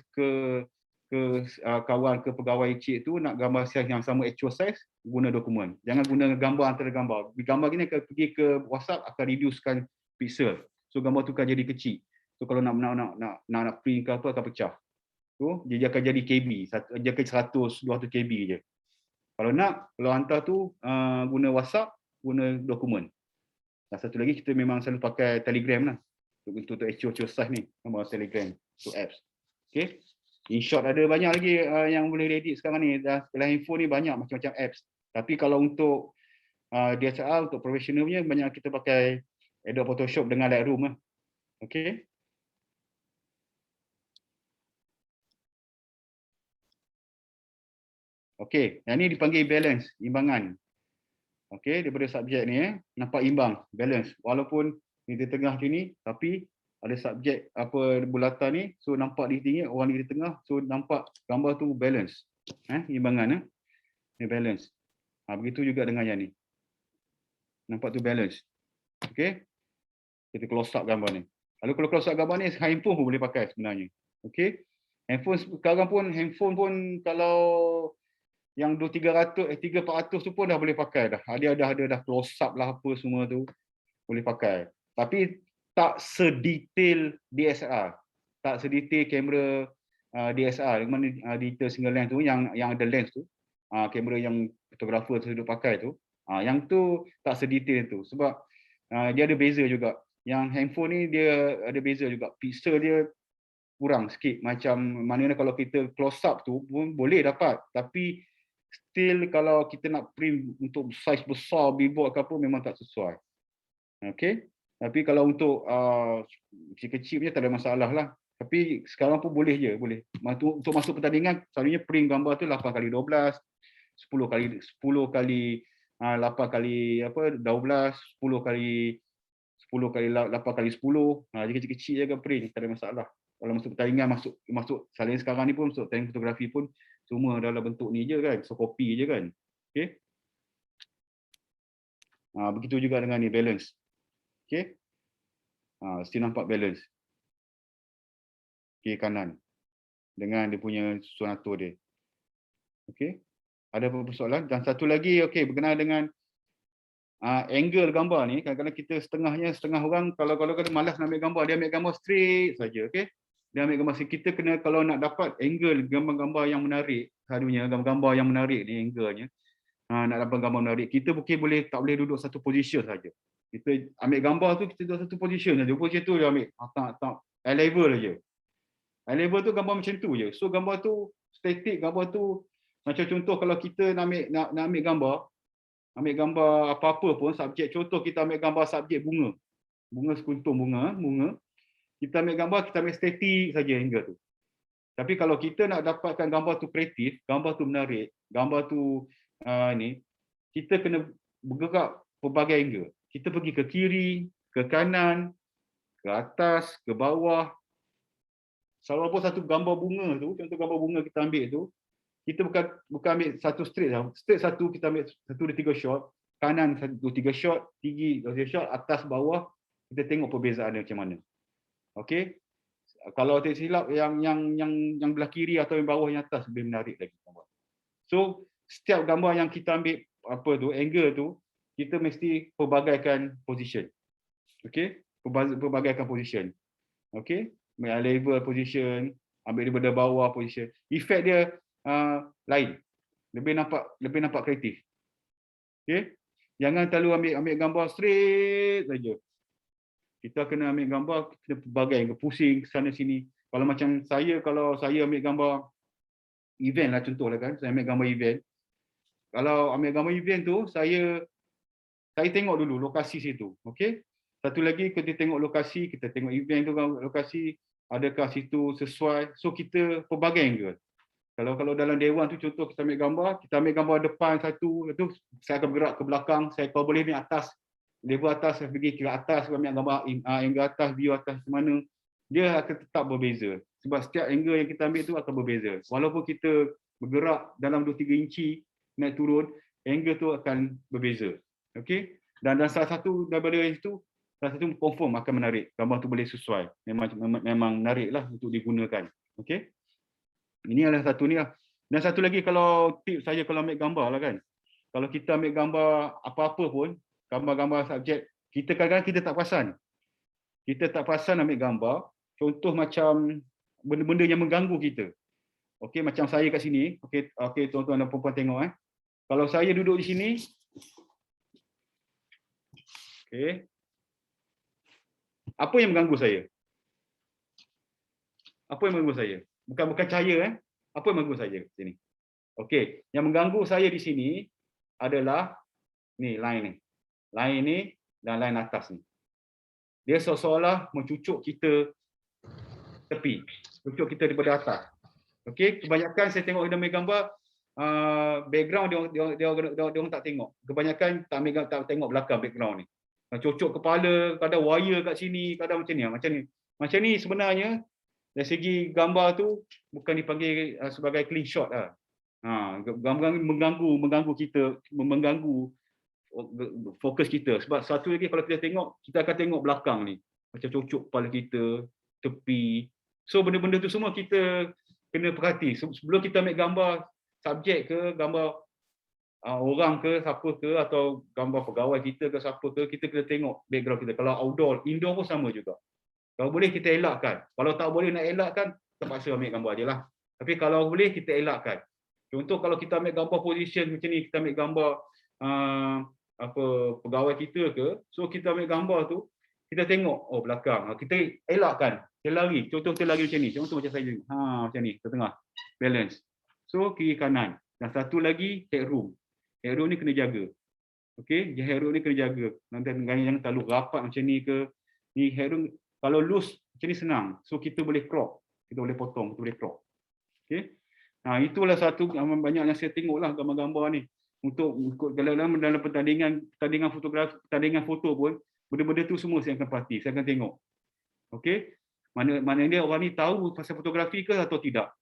S3: kawan, ke pegawai cik tu nak gambar saiz yang sama actual size, guna dokumen. Jangan guna gambar antara gambar. Gambar gini akan pergi ke WhatsApp, akan reducekan pixel. So gambar tu akan jadi kecil. So kalau nak print ke apa akan pecah. So dia akan jadi KB, dia akan 100 200 KB je. Kalau hantar tu guna WhatsApp, guna dokumen. Dan satu lagi kita memang selalu pakai Telegram lah. Untuk actual size ni, gambar Telegram, untuk apps. Okay. InShot ada banyak lagi yang boleh edit sekarang ni. Dalam handphone ni banyak macam-macam apps. Tapi kalau untuk DSLR, untuk profesionalnya, banyak kita pakai Adobe Photoshop dengan Lightroom lah. Okay. Okay, yang ni dipanggil balance, imbangan. Okay, daripada subjek ni nampak imbang, balance. Walaupun ni di tengah sini, tapi ada subjek bulatan ni, so nampak di tinggi, orang ni di tengah, so nampak gambar tu balance. Imbangan ni balance. Begitu juga dengan yang ni. Nampak tu balance. Okay. Kita close up gambar ni. Lalu kalau close up gambar ni, handphone pun boleh pakai sebenarnya. Okay. Handphone sekarang pun, kalau yang 300, 400 tu pun dah boleh pakai dah. Dia dah close up lah apa semua tu. Boleh pakai. Tapi tak sedetail DSLR. Tak sedetail kamera DSLR. Yang mana digital single lens tu, yang ada lens tu. Kamera yang fotografer tu pakai tu. Yang tu tak sedetail tu. Sebab dia ada beza juga. Yang handphone ni dia ada beza juga. Pixel dia kurang sikit. Macam mana kalau kita close up tu pun boleh dapat. Tapi still kalau kita nak print untuk saiz besar billboard ke apa memang tak sesuai. Okay. Tapi kalau untuk kecil-kecil punya tak ada masalah lah. Tapi sekarang pun boleh je, boleh. Untuk masuk pertandingan, selalunya print gambar tu 8x12, 10 kali 8 kali 12, 10 kali 8 kali 10. Jadi kecil-kecil je kan print, tak ada masalah. Kalau masuk pertandingan, masuk selain sekarang ni pun, masuk pertandingan fotografi pun semua dalam bentuk ni je kan, so copy je kan. Okay. Begitu juga dengan ni, balance. Okay. Still nampak balance. Kiri kanan. Dengan dia punya susun atur dia. Okay. Ada apa persoalan? Dan satu lagi, okay, berkenaan dengan angle gambar ni, kadang-kadang kita setengah orang kalau malas nak ambil gambar, dia ambil gambar straight saja, okey. Dia ambil gambar straight. Kita kena kalau nak dapat angle gambar-gambar yang menarik, selalunya gambar-gambar yang menarik ni angle-nya. Nak dapat gambar menarik, kita tak boleh duduk satu position saja. Kita ambil gambar tu kita duduk satu position saja. Position tu dia ambil tak eye level saja. Eye level tu gambar macam tu je. So gambar tu static, gambar tu macam contoh kalau kita nak ambil gambar apa-apa pun subjek, contoh kita ambil gambar subjek bunga sekuntum bunga, kita ambil gambar, kita ambil statik saja hingga tu. Tapi kalau kita nak dapatkan gambar tu kreatif, gambar tu menarik, gambar tu ni, kita kena bergerak pelbagai angle. Kita pergi ke kiri, ke kanan, ke atas, ke bawah. Walaupun satu gambar bunga tu, contoh gambar bunga kita ambil tu, kita bukan ambil satu straight lah. Straight satu, kita ambil 1, 2, 3 shot. Kanan 1, 2, 3 shot, tinggi 2, 3 shot, atas bawah, kita tengok perbezaan dia macam mana. Okey. Kalau tak silap yang belah kiri atau yang bawah yang atas lebih menarik lagi gambar. So, setiap gambar yang kita ambil angle tu, kita mesti perbagaikan position. Okey? Perbagaikan position. Okey? Level position, ambil daripada bawah position. Efek dia lain. Lebih nampak kreatif. Okey? Jangan terlalu ambil gambar straight saja. Kita kena ambil gambar, kita berbagai, pusing sana sini. Kalau saya ambil gambar event lah contohlah kan, saya ambil gambar event. Kalau ambil gambar event tu, saya tengok dulu lokasi situ. Okey? Satu lagi kita tengok lokasi, kita tengok event tu lokasi, adakah situ sesuai. So kita pelbagai angle. Kalau dalam dewan tu contoh kita ambil gambar depan satu, itu saya akan bergerak ke belakang, saya kalau boleh ni atas, level atas saya pergi ke atas, ambil gambar angle atas, view atas ke mana, dia akan tetap berbeza. Sebab setiap angle yang kita ambil tu akan berbeza. Walaupun kita bergerak dalam 2-3 inci naik turun, angle tu akan berbeza. Okey? Dan salah satu daripada itu, salah satu confirm akan menarik. Gambar tu boleh sesuai. Memang menarik lah untuk digunakan. Okey? Ini adalah satu ni lah. Dan satu lagi kalau tips saya kalau ambil gambar lah kan. Kalau kita ambil gambar apa-apa pun, gambar-gambar subjek, kita kadang-kadang kita tak perasan. Kita tak perasan ambil gambar. Contoh macam benda-benda yang mengganggu kita. Okey, macam saya kat sini. Okey, tuan-tuan dan puan-puan tengok Kalau saya duduk di sini, okey. Apa yang mengganggu saya? Apa yang mengganggu saya? Bukan cahaya Apa yang mengganggu saya di sini? Okey, yang mengganggu saya di sini adalah ni line ni. Line ni dan line atas ni. Dia seolah-olah mencucuk kita tepi. Cucuk kita daripada atas. Okey, kebanyakan saya tengok dalam gambar background dia orang tak tengok. Kebanyakan tak tengok belakang background ni. Cucuk kepala, kadang wire kat sini, kadang macam ni. Macam ni sebenarnya dari segi gambar tu bukan dipanggil sebagai clean shot lah. Gambar mengganggu kita, mengganggu fokus kita. Sebab satu lagi kalau kita tengok, kita akan tengok belakang ni. Macam cucuk kepala kita, tepi. So benda-benda tu semua kita kena perhati. Sebelum kita ambil gambar subjek ke, gambar orang ke, siapa ke, atau gambar pegawai kita ke, siapa ke, kita kena tengok background kita. Kalau outdoor, indoor pun sama juga. Kalau boleh kita elakkan. Kalau tak boleh nak elakkan, terpaksa ambil gambar je lah. Tapi kalau boleh kita elakkan. Contoh kalau kita ambil gambar position macam ni, kita ambil gambar pegawai kita ke, so kita ambil gambar tu, kita tengok belakang, kita elakkan, kita lari. Contoh kita lari macam ni, contoh macam saya ni, macam ni, ke tengah, balance. So kiri kanan. Dan satu lagi headroom. Headroom ni kena jaga. Okey, headroom ni kena jaga. Nanti jangan terlalu rapat macam ni ke. Ni headroom kalau loose macam ni senang. So kita boleh crop, kita boleh potong, kita boleh crop. Okey. Itulah satu banyak yang saya tengoklah gambar-gambar ni. Untuk dalam pertandingan fotografi, pertandingan foto pun, benda-benda tu semua saya akan perhati, saya akan tengok. Okey. Mana dia orang ni tahu pasal fotografi ke atau tidak.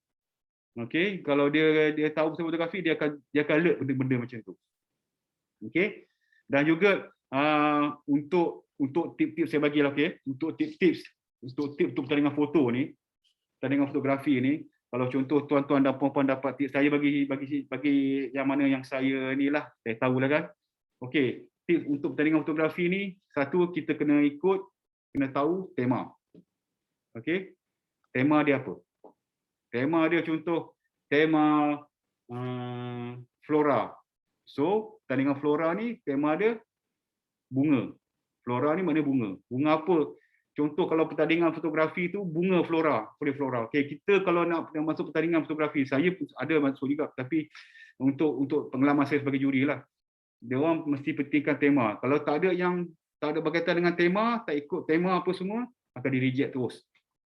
S3: Okey, kalau dia tahu pasal fotografi, dia akan alert benda-benda macam tu. Okey. Dan juga untuk tip-tip saya bagilah, okey. Untuk tips untuk pertandingan foto ni, pertandingan fotografi ni, kalau contoh tuan-tuan dan puan-puan dapat tips, saya bagi yang mana yang saya ni lah, saya tahulah kan. Okey, tips untuk pertandingan fotografi ni, satu kita kena tahu tema. Okey. Tema dia apa? Tema dia contoh tema flora. So, pertandingan flora ni tema dia bunga. Flora ni maknanya bunga. Bunga apa? Contoh kalau pertandingan fotografi tu bunga flora, flora. Okey, kita kalau nak masuk pertandingan fotografi, saya ada masuk juga, tapi untuk pengalaman saya sebagai juri lah. Dia orang mesti pentingkan tema. Kalau tak ada berkaitan dengan tema, tak ikut tema apa semua, akan di-reject terus.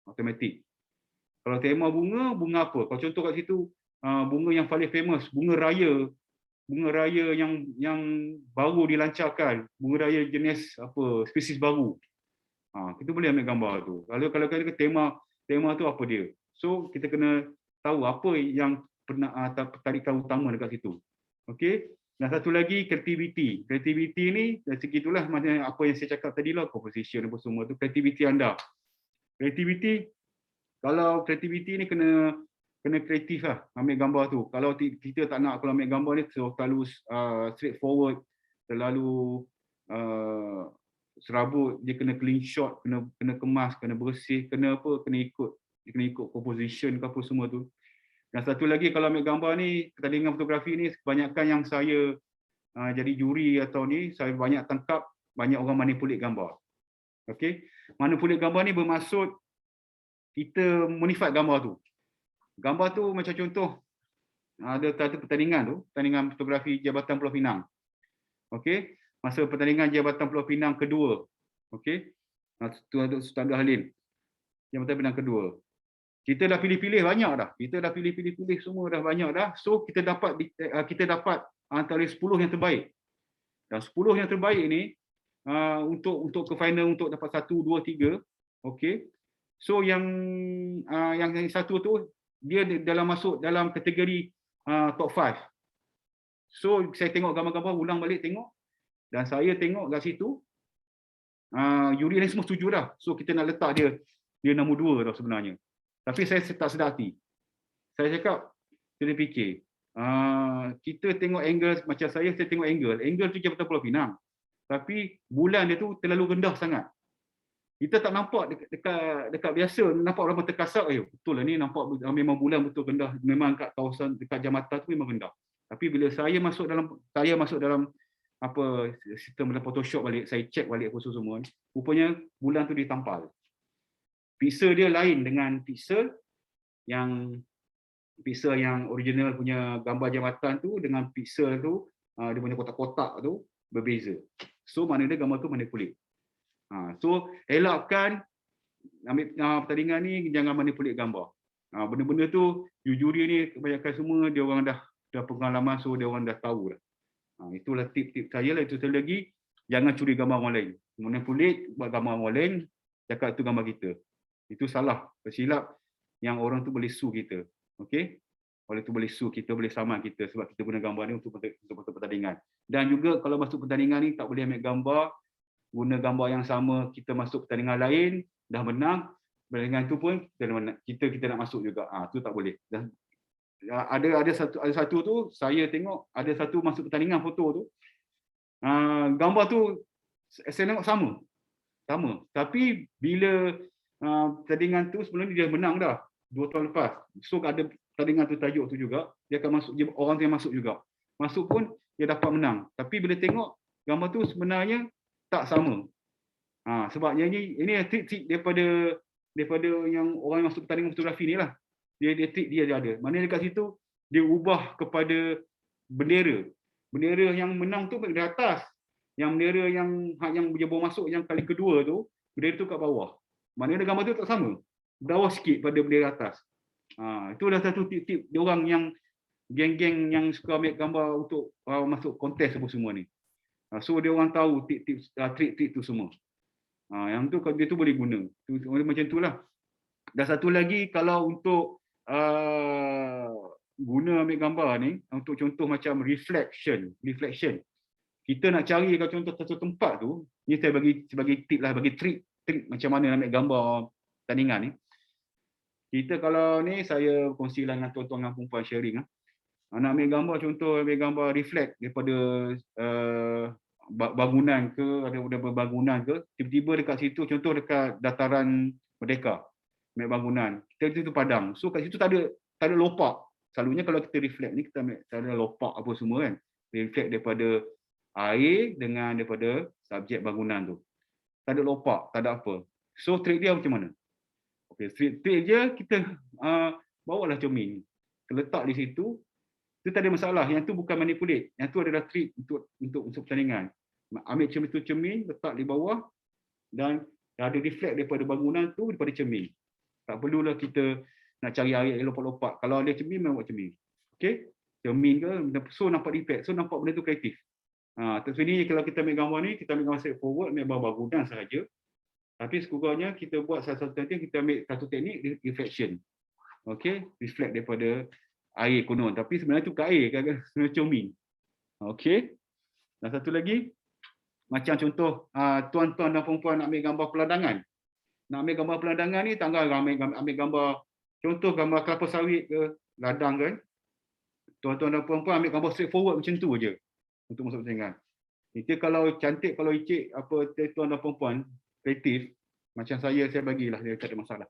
S3: Automatik. Kalau tema bunga apa? Kalau contoh kat situ, bunga yang paling famous, bunga raya yang baru dilancarkan, bunga raya jenis apa, spesies baru. Kita boleh ambil gambar tu. Kalau tema tu apa dia? So kita kena tahu apa yang tarikan utama dekat situ. Okey. Dan satu lagi kreativiti. Kreativiti ni dari segi itulah macam apa yang saya cakap tadi lah, composition apa semua tu, kreativiti anda. Kreativiti, kalau kreativiti ni kena kreatif lah ambil gambar tu. Kalau kita tak nak, kalau ambil gambar ni terlalu straightforward, terlalu serabut, dia kena clean shot, kena kemas, kena bersih, kena ikut composition ke apa semua tu. Dan satu lagi, kalau ambil gambar ni, pertandingan fotografi ni, kebanyakan yang saya jadi juri atau ni, saya banyak tangkap banyak orang manipulate gambar. Okey, manipulate gambar ni bermaksud kita modify gambar tu. Gambar tu macam contoh, ada pertandingan fotografi Jabatan Pulau Pinang. Okey, masa pertandingan Jabatan Pulau Pinang kedua. Okey, itu untuk Sultan Abdul Halim. Jabatan Pinang kedua. Kita dah pilih-pilih banyak dah. Kita dah pilih semua dah banyak dah. So kita dapat antara 10 yang terbaik. Dan 10 yang terbaik ni untuk ke final untuk dapat 1 2 3. Okey. So yang satu tu dia masuk dalam kategori top 5. So saya tengok gambar-gambar, ulang balik tengok, dan saya tengok kat situ juri ni semua setuju dah. So kita nak letak dia nombor 2 dah sebenarnya. Tapi saya tak sedar hati. Saya cakap, saya fikir, kita tengok angle, macam saya tengok angle tu Jabatan Pulau Pinang. Tapi bulan dia tu terlalu rendah sangat. Kita tak nampak dekat biasa, nampak orang terkasap, betul lah ni, nampak memang bulan betul rendah. Memang kat kawasan, dekat jambatan tu memang rendah. Tapi bila saya masuk dalam apa sistem dalam Photoshop balik, saya check balik apa semua, rupanya bulan tu ditampal. Pixel dia lain dengan pixel yang original punya gambar jambatan tu, dengan pixel tu dia punya kotak-kotak tu berbeza. So maknanya gambar tu manipulate. So elakkan ambil pertandingan ni, jangan manipulate gambar. Benda-benda tu juri ni kebanyakan semua dia orang dah pengalaman, so dia orang dah tahu dah. Itulah tip-tip saya lah. Itu lagi, jangan curi gambar orang lain. Manipulate buat gambar orang lain, cakap itu gambar kita. Itu salah, silap yang orang tu boleh sue kita. Okey? Oleh tu boleh sue kita, boleh saman kita sebab kita guna gambar ni untuk pertandingan. Dan juga kalau masuk pertandingan ni tak boleh ambil gambar, guna gambar yang sama, kita masuk pertandingan lain, dah menang, pertandingan tu pun kita nak masuk juga. Tu tak boleh. Dan ada satu tu saya tengok, ada satu masuk pertandingan foto tu, gambar tu saya tengok sama. Tapi bila pertandingan tu sebelum ni dia menang dah 2 tahun lepas. So ada pertandingan tu tajuk tu juga, dia akan masuk, orang tu yang masuk juga. Masuk pun dia dapat menang. Tapi bila tengok gambar tu sebenarnya tak sama. Sebabnya ini trik-trik daripada yang orang yang masuk pertandingan fotografi ni lah. Dia trik dia ada. Maknanya dekat situ dia ubah kepada bendera. Bendera yang menang tu di atas. Yang bendera yang dia bawa masuk yang kali kedua tu, bendera tu kat bawah. Maknanya gambar tu tak sama. Bawah sikit pada bendera atas. Itulah satu tip-tip dia orang yang geng-geng yang suka ambil gambar untuk masuk kontes apa semua ni. So dia orang tahu trik-trik tu semua. Yang tu dia tu boleh guna. Macam itulah. Dan satu lagi, kalau untuk guna ambil gambar ni, untuk contoh macam reflection. Kita nak cari kalau contoh satu tempat tu, ni saya bagi sebagai tip lah, bagi trik macam mana ambil gambar pertandingan ni. Kita kalau ni saya kongsi lah dengan tuan-tuan dan perempuan sharing. Nak ambil gambar, contoh ambil gambar reflect daripada bangunan ke, ada berbangunan ke, tiba-tiba dekat situ, contoh dekat dataran Merdeka, ambil bangunan, kita itu padang. So kat situ tak ada lopak. Selalunya kalau kita reflect ni, kita ambil tak ada lopak apa semua kan. Reflect daripada air dengan daripada subjek bangunan tu. Tak ada lopak, tak ada apa. So trik dia macam mana? Okay, trik dia kita bawalah cermin. Letak di situ, itu tak ada masalah. Yang tu bukan manipulate. Yang tu adalah trik untuk pertandingan. Ambil cermin, letak di bawah dan ada reflect daripada bangunan tu daripada cermin. Tak perlulah kita nak cari air lopak-lopak. Kalau ada cermin, memang buat cermin. Okey? Cermin ke, so nampak reflect. So nampak benda tu kreatif. Terus ni kalau kita ambil gambar ni, kita ambil gambar straight forward, ambil bangunan sahaja. Tapi sekurang-kurangnya kita buat satu teknik, kita ambil satu teknik reflection. Okey? Reflect daripada air konon. Tapi sebenarnya tu bukan air, kan? Cermin. Okey? Dan satu lagi, macam contoh tuan-tuan dan puan-puan nak ambil gambar peladangan. Nak ambil gambar peladangan ni, tanggal ambil gambar, contoh gambar kelapa sawit ke, ladang kan. Tuan-tuan dan puan-puan ambil gambar straight forward macam tu aja untuk masuk pertandingan. Kita kalau cantik, kalau icik, tuan dan puan-puan, kreatif, macam saya bagilah, dia tak ada masalah.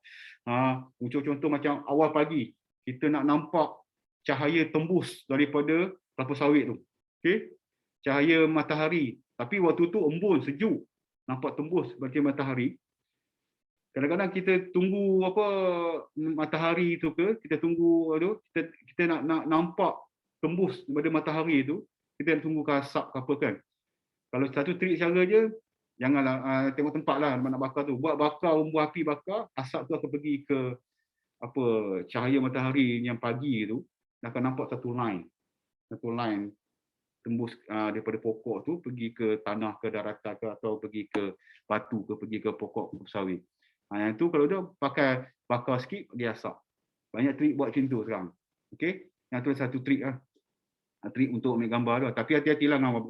S3: Contoh macam awal pagi, kita nak nampak cahaya tembus daripada kelapa sawit tu. Okey? Cahaya matahari. Tapi waktu tu embun, sejuk. Nampak tembus seperti matahari. Kadang-kadang kita tunggu matahari tu ke, kita tunggu kita nak nampak tembus daripada matahari tu, kita nak tunggu ke asap ke apa kan. Kalau satu trik cara je, janganlah tengok tempat lah nak bakar tu. Buat bakar, umbu api bakar, asap tu akan pergi ke cahaya matahari yang pagi tu, akan nampak satu line tembus daripada pokok tu pergi ke tanah, ke daratan ke, atau pergi ke batu ke, pergi ke pokok sawit. Yang tu kalau dia pakai bakar sikit, dia asap. Banyak trik buat macam tu sekarang. Okey? Yang tu satu trik lah. Trik untuk ambil gambar tu. Tapi hati-hatilah dengan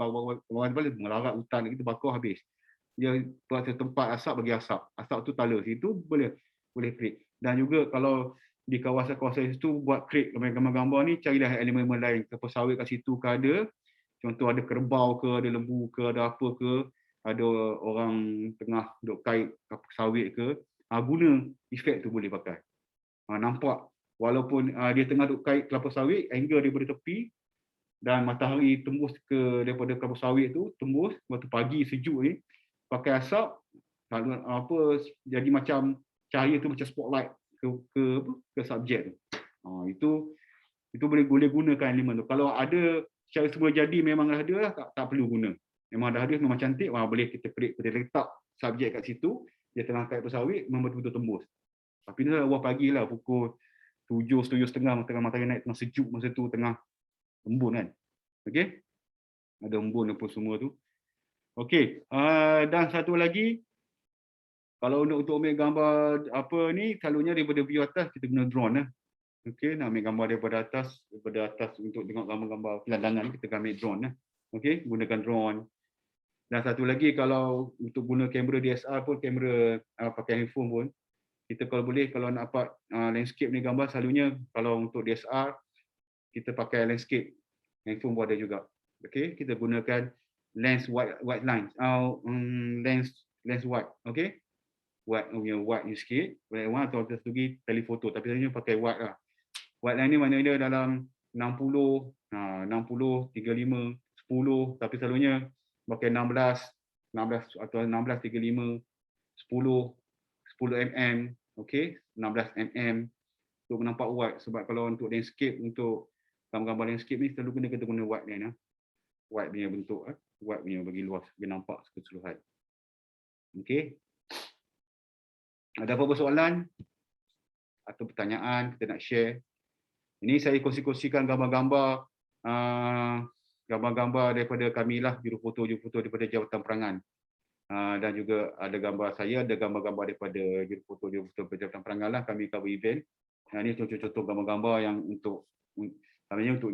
S3: melarat hutan kita bakar habis. Dia buat tempat asap bagi asap. Asap tu tala situ boleh trik. Dan juga kalau di kawasan-kawasan itu buat create gambar-gambar ni, carilah elemen-elemen lain. Kelapa sawit kat situ ke ada. Contoh ada kerbau ke, ada lembu ke, ada apa ke, ada orang tengah duk kait kelapa sawit ke, guna efek tu boleh pakai. Nampak walaupun dia tengah duk kait kelapa sawit, angle daripada tepi dan matahari tembus daripada kelapa sawit tu, tembus waktu pagi sejuk ni, pakai asap, jadi macam cahaya tu macam spotlight ke subjek tu. Itu boleh gunakan elemen tu. Kalau ada secara semula jadi memang dah ada lah, tak perlu guna. Memang dah ada, memang cantik, boleh kita letak subjek kat situ, dia tengah kait pesawit, memang betul-betul tembus. Tapi ni awal pagi lah, pukul 7, 7:30, tengah matahari naik, tengah sejuk masa tu, tengah embun kan. Okey? Ada embun apa semua tu. Okey, dan satu lagi, kalau untuk ambil gambar ni, selalunya daripada view atas, kita guna drone lah. Okey, nak ambil gambar daripada atas untuk tengok gambar-gambar pelandangan, kita akan ambil drone lah. Okey, gunakan drone. Dan satu lagi, kalau untuk guna kamera DSLR pun, kamera pakai handphone pun, kita kalau boleh, kalau nak dapat landscape ni gambar, selalunya kalau untuk DSLR, kita pakai landscape. Handphone pun ada juga. Okey, kita gunakan lens white line, lens white, okey? White ni sikit, white one atau segi telefoto, tapi selalunya pakai white lah. White line ni maknanya dalam 60, 35, 10, tapi selalunya pakai 16 atau 16, 35, 10 mm, okey, 16 mm untuk nampak white. Sebab kalau untuk landscape, untuk gambar-gambar landscape ni selalu kita guna white line, white punya bentuk, white punya bagi luas, bagi nampak keseluruhan. Okey. Ada apa-apa soalan atau pertanyaan kita nak share? Ini saya kongsi-kongsikan gambar-gambar daripada kami lah, jurufoto daripada Jabatan Perangan. Dan juga ada gambar saya, ada gambar-gambar daripada jurufoto daripada Jabatan Perangan lah, kami cover event. Ini contoh-contoh gambar-gambar yang untuk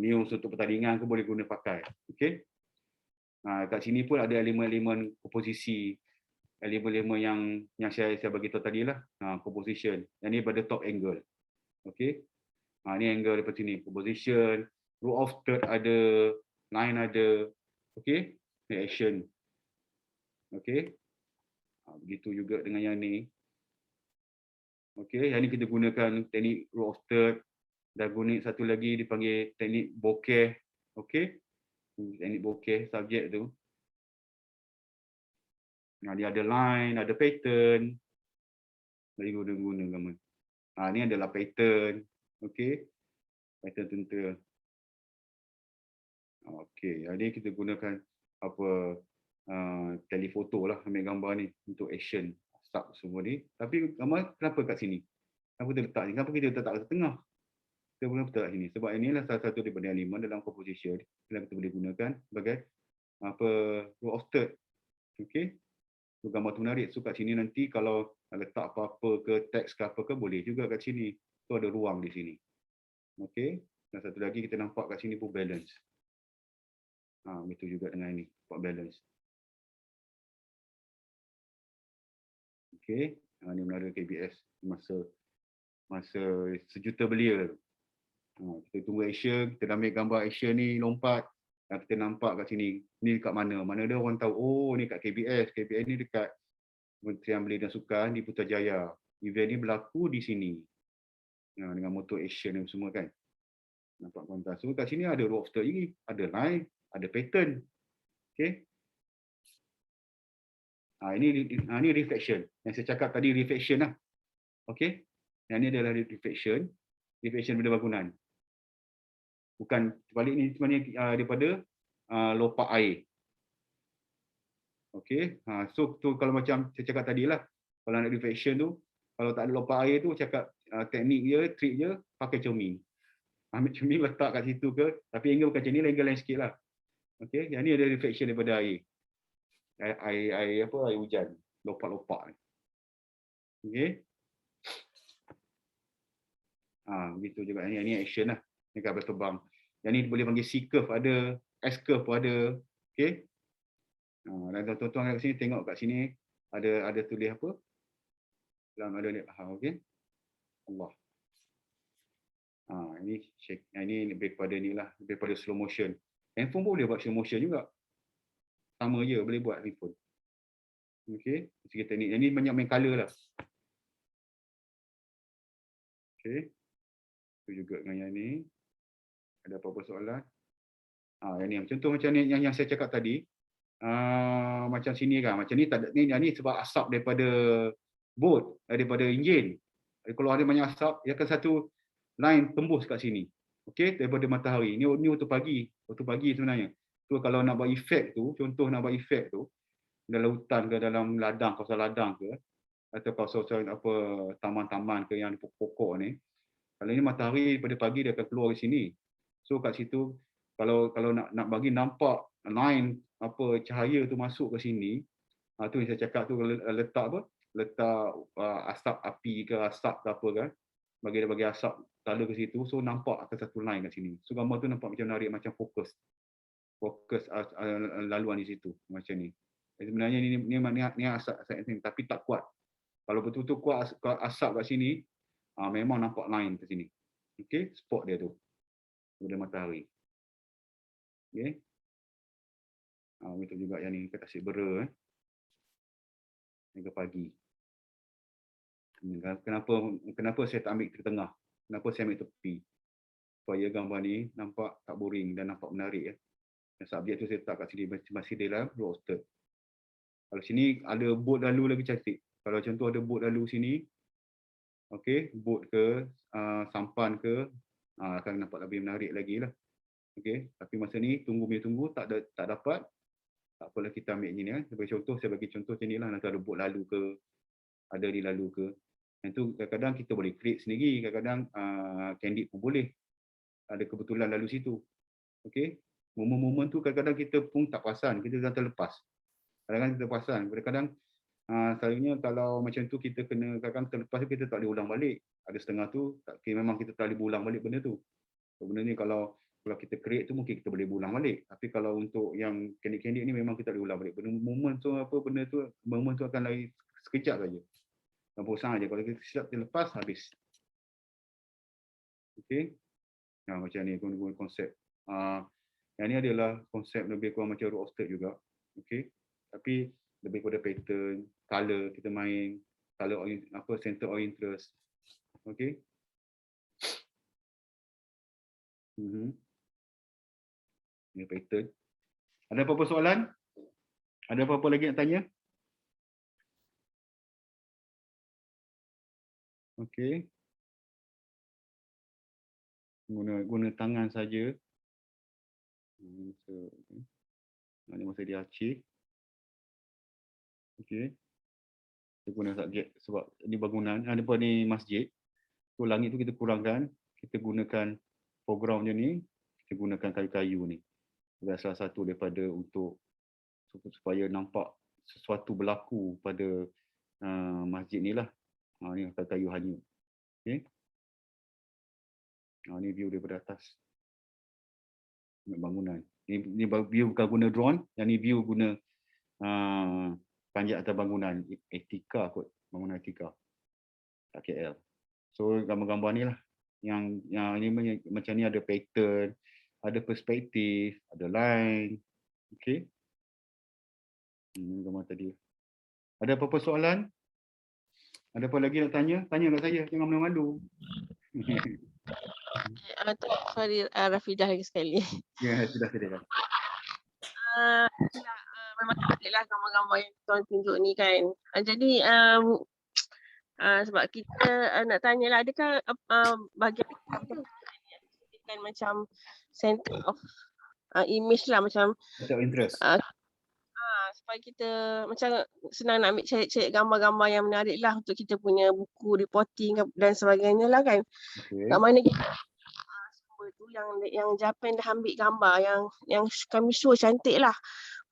S3: news, untuk pertandingan ke boleh guna pakai. Okey. Kat sini pun ada elemen-elemen komposisi, elemen-elemen yang saya bagi tahu tadi lah, composition. Yang ni pada top angle. Okey. Ni angle daripada sini, composition, row of third ada, line ada, okey, action. Okey. Begitu juga dengan yang ni. Okey, yang ni kita gunakan teknik row of third dan guna satu lagi dipanggil teknik bokeh. Okey. Teknik bokeh subjek tu. Dia ada line, ada pattern. Lagi guna gambar. Ni adalah pattern. Okey. Pattern tentera. Okey, jadi kita gunakan telefoto lah ambil gambar ni untuk action sub semua ni. Tapi gambar kenapa kat sini? Kenapa kita letak ni? Kenapa kita letak kat tengah? Kita boleh letak kat sini. Sebab inilah salah satu daripada elemen dalam composition yang kita boleh gunakan sebagai row of third. Okey. So, gambar tu menarik. So kat sini nanti kalau letak apa-apa ke teks ke apa ke boleh juga kat sini. So ada ruang di sini. Okey. Dan satu lagi kita nampak kat sini pun balance. Betul juga dengan ini, buat balance. Okey, ini menara KBS masa sejuta belia. Kita tunggu action, kita ambil gambar action ni lompat dan kita nampak kat sini. Ni kat mana? Mana dia orang tahu, oh ni kat KBS. KBS ni dekat Kementerian Belia dan Sukan di Putrajaya. Event ni berlaku di sini. Dengan motor action ni semua kan. Nampak kontas. So kat sini ada row of third lagi, ada line, ada pattern. Okey. Ini reflection. Yang saya cakap tadi reflection lah. Okey. Yang ini adalah reflection. Reflection benda bangunan. Bukan balik ni sebenarnya daripada lopak air. Okey. So tu kalau macam saya cakap tadi lah. Kalau nak reflection tu, kalau tak ada lopak air tu cakap teknik dia, trik dia pakai cermin. Ambil cermin letak kat situ ke, tapi angle bukan macam ni, angle lain sikit lah. Okey. Yang ni ada reflection daripada air. Air hujan, lopak-lopak ni. Okey. Begitu juga ni action lah. Ni kabel terbang. Yang ni boleh panggil C curve ada, S curve pun ada. Okey. Dan tuan-tuan kat sini tengok kat sini ada tulis apa? Dalam ada ni okey. Allah. Ini lebih pada ni lah, lebih pada slow motion. Handphone pun boleh buat slow motion juga. Sama je boleh buat handphone. Okey, segi teknik. Yang ni banyak main color lah. Okey. Itu juga dengan yang ni. Ada apa-apa soalan? Yang ni contoh macam ni yang saya cakap tadi. Macam sini kan, macam ni tak ada ni, yang ni sebab asap daripada boat, daripada enjin. Kalau ada banyak asap, dia akan satu line tembus kat sini. Okey, daripada matahari. Ni waktu pagi sebenarnya. So kalau nak buat efek tu, contoh nak buat efek tu dalam hutan ke, dalam ladang, kawasan ladang ke, atau kawasan apa taman-taman ke yang pokok-pokok ni. Kalau ni matahari pada pagi dia akan keluar di sini. So kat situ kalau nak bagi nampak line apa cahaya tu masuk ke sini, tu yang saya cakap tu letak apa? Letak asap api ke asap ke apa kan. Bagi asap tala ke situ, so nampak akan satu line kat sini. So gambar tu nampak macam menarik, macam fokus laluan di situ macam ni. Sebenarnya ni asap ni tapi tak kuat. Kalau betul-betul kuat asap kat sini, memang nampak line kat sini. Okey, spot dia tu. Kemudian matahari. Okey. Betul juga yang ni kita tasik bera Yang ke pagi. Kenapa saya tak ambil ke tengah? Kenapa saya ambil tepi? Supaya gambar ni nampak tak boring dan nampak menarik ya. Dan subjek tu saya letak kat sini masih dalam roster. Kalau sini ada boat lalu lagi cantik. Kalau contoh ada boat lalu sini, okey, boat ke, sampan ke, akan nampak lebih menarik lagi lah. Okey, tapi masa ni tunggu tak dapat. Tak apalah kita ambil ni kan. Sebagai contoh, saya bagi contoh macam ni lah. Nanti ada boat lalu ke, ada di lalu ke. Yang tu kadang-kadang kita boleh create sendiri. Kadang-kadang candid pun boleh. Ada kebetulan lalu situ. Okey. Momen-momen tu kadang-kadang kita pun tak perasan. Kita dah terlepas. Kadang-kadang kita perasan. Kadang-kadang selalunya kalau macam tu kita kena kadang-kadang terlepas tu kita tak boleh ulang balik. Ada setengah tu memang kita tak boleh ulang balik benda tu. Benda ni kalau kita create tu mungkin kita boleh ulang balik. Tapi kalau untuk yang candid-candid ni memang kita boleh ulang balik. Momen tu momen tu akan lari sekejap saja. Dan bosan aja. Kalau kita silap terlepas habis. Okey. Macam ni konsep. Yang ni adalah konsep lebih kurang macam road of third juga. Okey. Tapi lebih kepada pattern, color kita main, color center of interest. Okey. Ini pattern. Ada apa-apa soalan? Ada apa-apa lagi nak tanya? Okey. Guna tangan saja. Ini masa dia acik. Okey. Kita guna subjek sebab ini bangunan, ada pun ni masjid. So langit tu kita kurangkan, kita gunakan foreground dia ni, kita gunakan kayu-kayu ni. Adalah salah satu daripada untuk supaya nampak sesuatu berlaku pada masjid ni lah. Ni kayu hanyut. Okey. Ni view daripada atas. Bangunan. Ni view bukan guna drone, yang ni view guna panjat atas bangunan Etika kot, bangunan Etika. Tak KL. So gambar-gambar ni lah yang ini macam ni, ada pattern, ada perspektif, ada line. Okey. Gambar tadi. Ada apa-apa soalan? Ada apa lagi nak tanya? Tanya kat saya, jangan malu-malu.
S4: Sorry, Rafidah lagi sekali.
S3: Ya, sudah sedia.
S4: Memang cantik lah gambar-gambar yang tuan tunjuk ni kan. Jadi sebab kita nak tanya lah, adakah bahagian kan macam center of image lah, macam
S3: Center of interest.
S4: Supaya kita macam senang nak ambil cari gambar-gambar yang menarik lah untuk kita punya buku reporting dan sebagainya lah kan.
S3: Okay.
S4: Kat mana kita sumber tu yang Japan dah ambil gambar yang kami show cantik lah.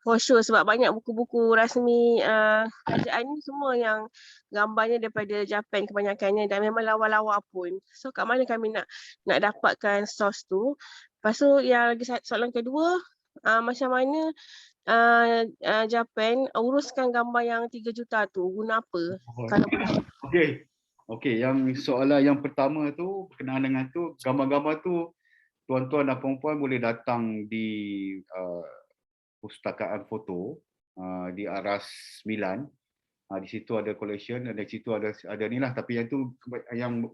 S4: For sure, sebab banyak buku-buku rasmi kerajaan ni semua yang gambarnya daripada Japan kebanyakannya dan memang lawa-lawa pun. So kat mana kami nak dapatkan source tu. Lepas tu yang lagi soalan kedua, macam mana Japan uruskan gambar yang 3 juta tu, guna apa?
S3: Okey, yang soalan yang pertama tu berkenaan dengan tu, gambar-gambar tu tuan-tuan dan puan-puan boleh datang di Pustakaan Foto di Aras 9. Di situ ada collection, di situ ada ni lah, tapi yang tu yang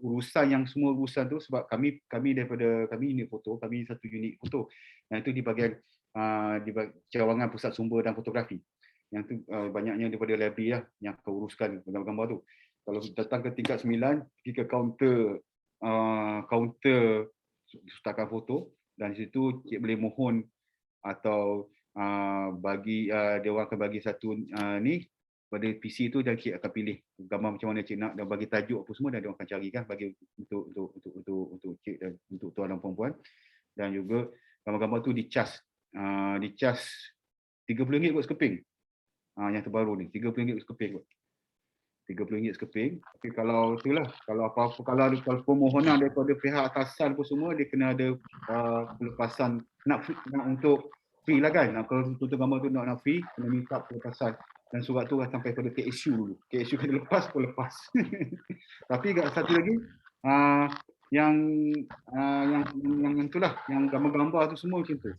S3: semua urusan tu sebab kami daripada kami unit foto, kami satu unit foto. Yang itu di bahagian di cawangan pusat sumber dan fotografi. Yang tu banyaknya daripada library lah yang akan uruskan gambar-gambar tu. Kalau datang ke tingkat 9, pergi ke kaunter Pustakaan Foto, dan di situ cik boleh mohon atau dia orang akan bagi satu ni pada PC tu, dan cik akan pilih gambar macam mana cik nak dan bagi tajuk apa semua, dan dia orang akan carikan bagi untuk cik dan untuk tuan dan puan-puan. Dan juga gambar-gambar tu dicas RM30 kot sekeping. Yang terbaru ni RM30 sekeping kot. RM30 sekeping. Tapi kalau itulah, kalau apa-apa, kalau permohonan daripada pihak atasan pun semua, dia kena ada pelepasan nak untuk free lah kan. Kalau tutup gambar tu nak free, kena minta pelepasan. Dan surat tu sampai pada KSU dulu. KSU kena lepas pun lepas. Tapi satu lagi, yang itulah, yang gambar-gambar tu semua macam tu.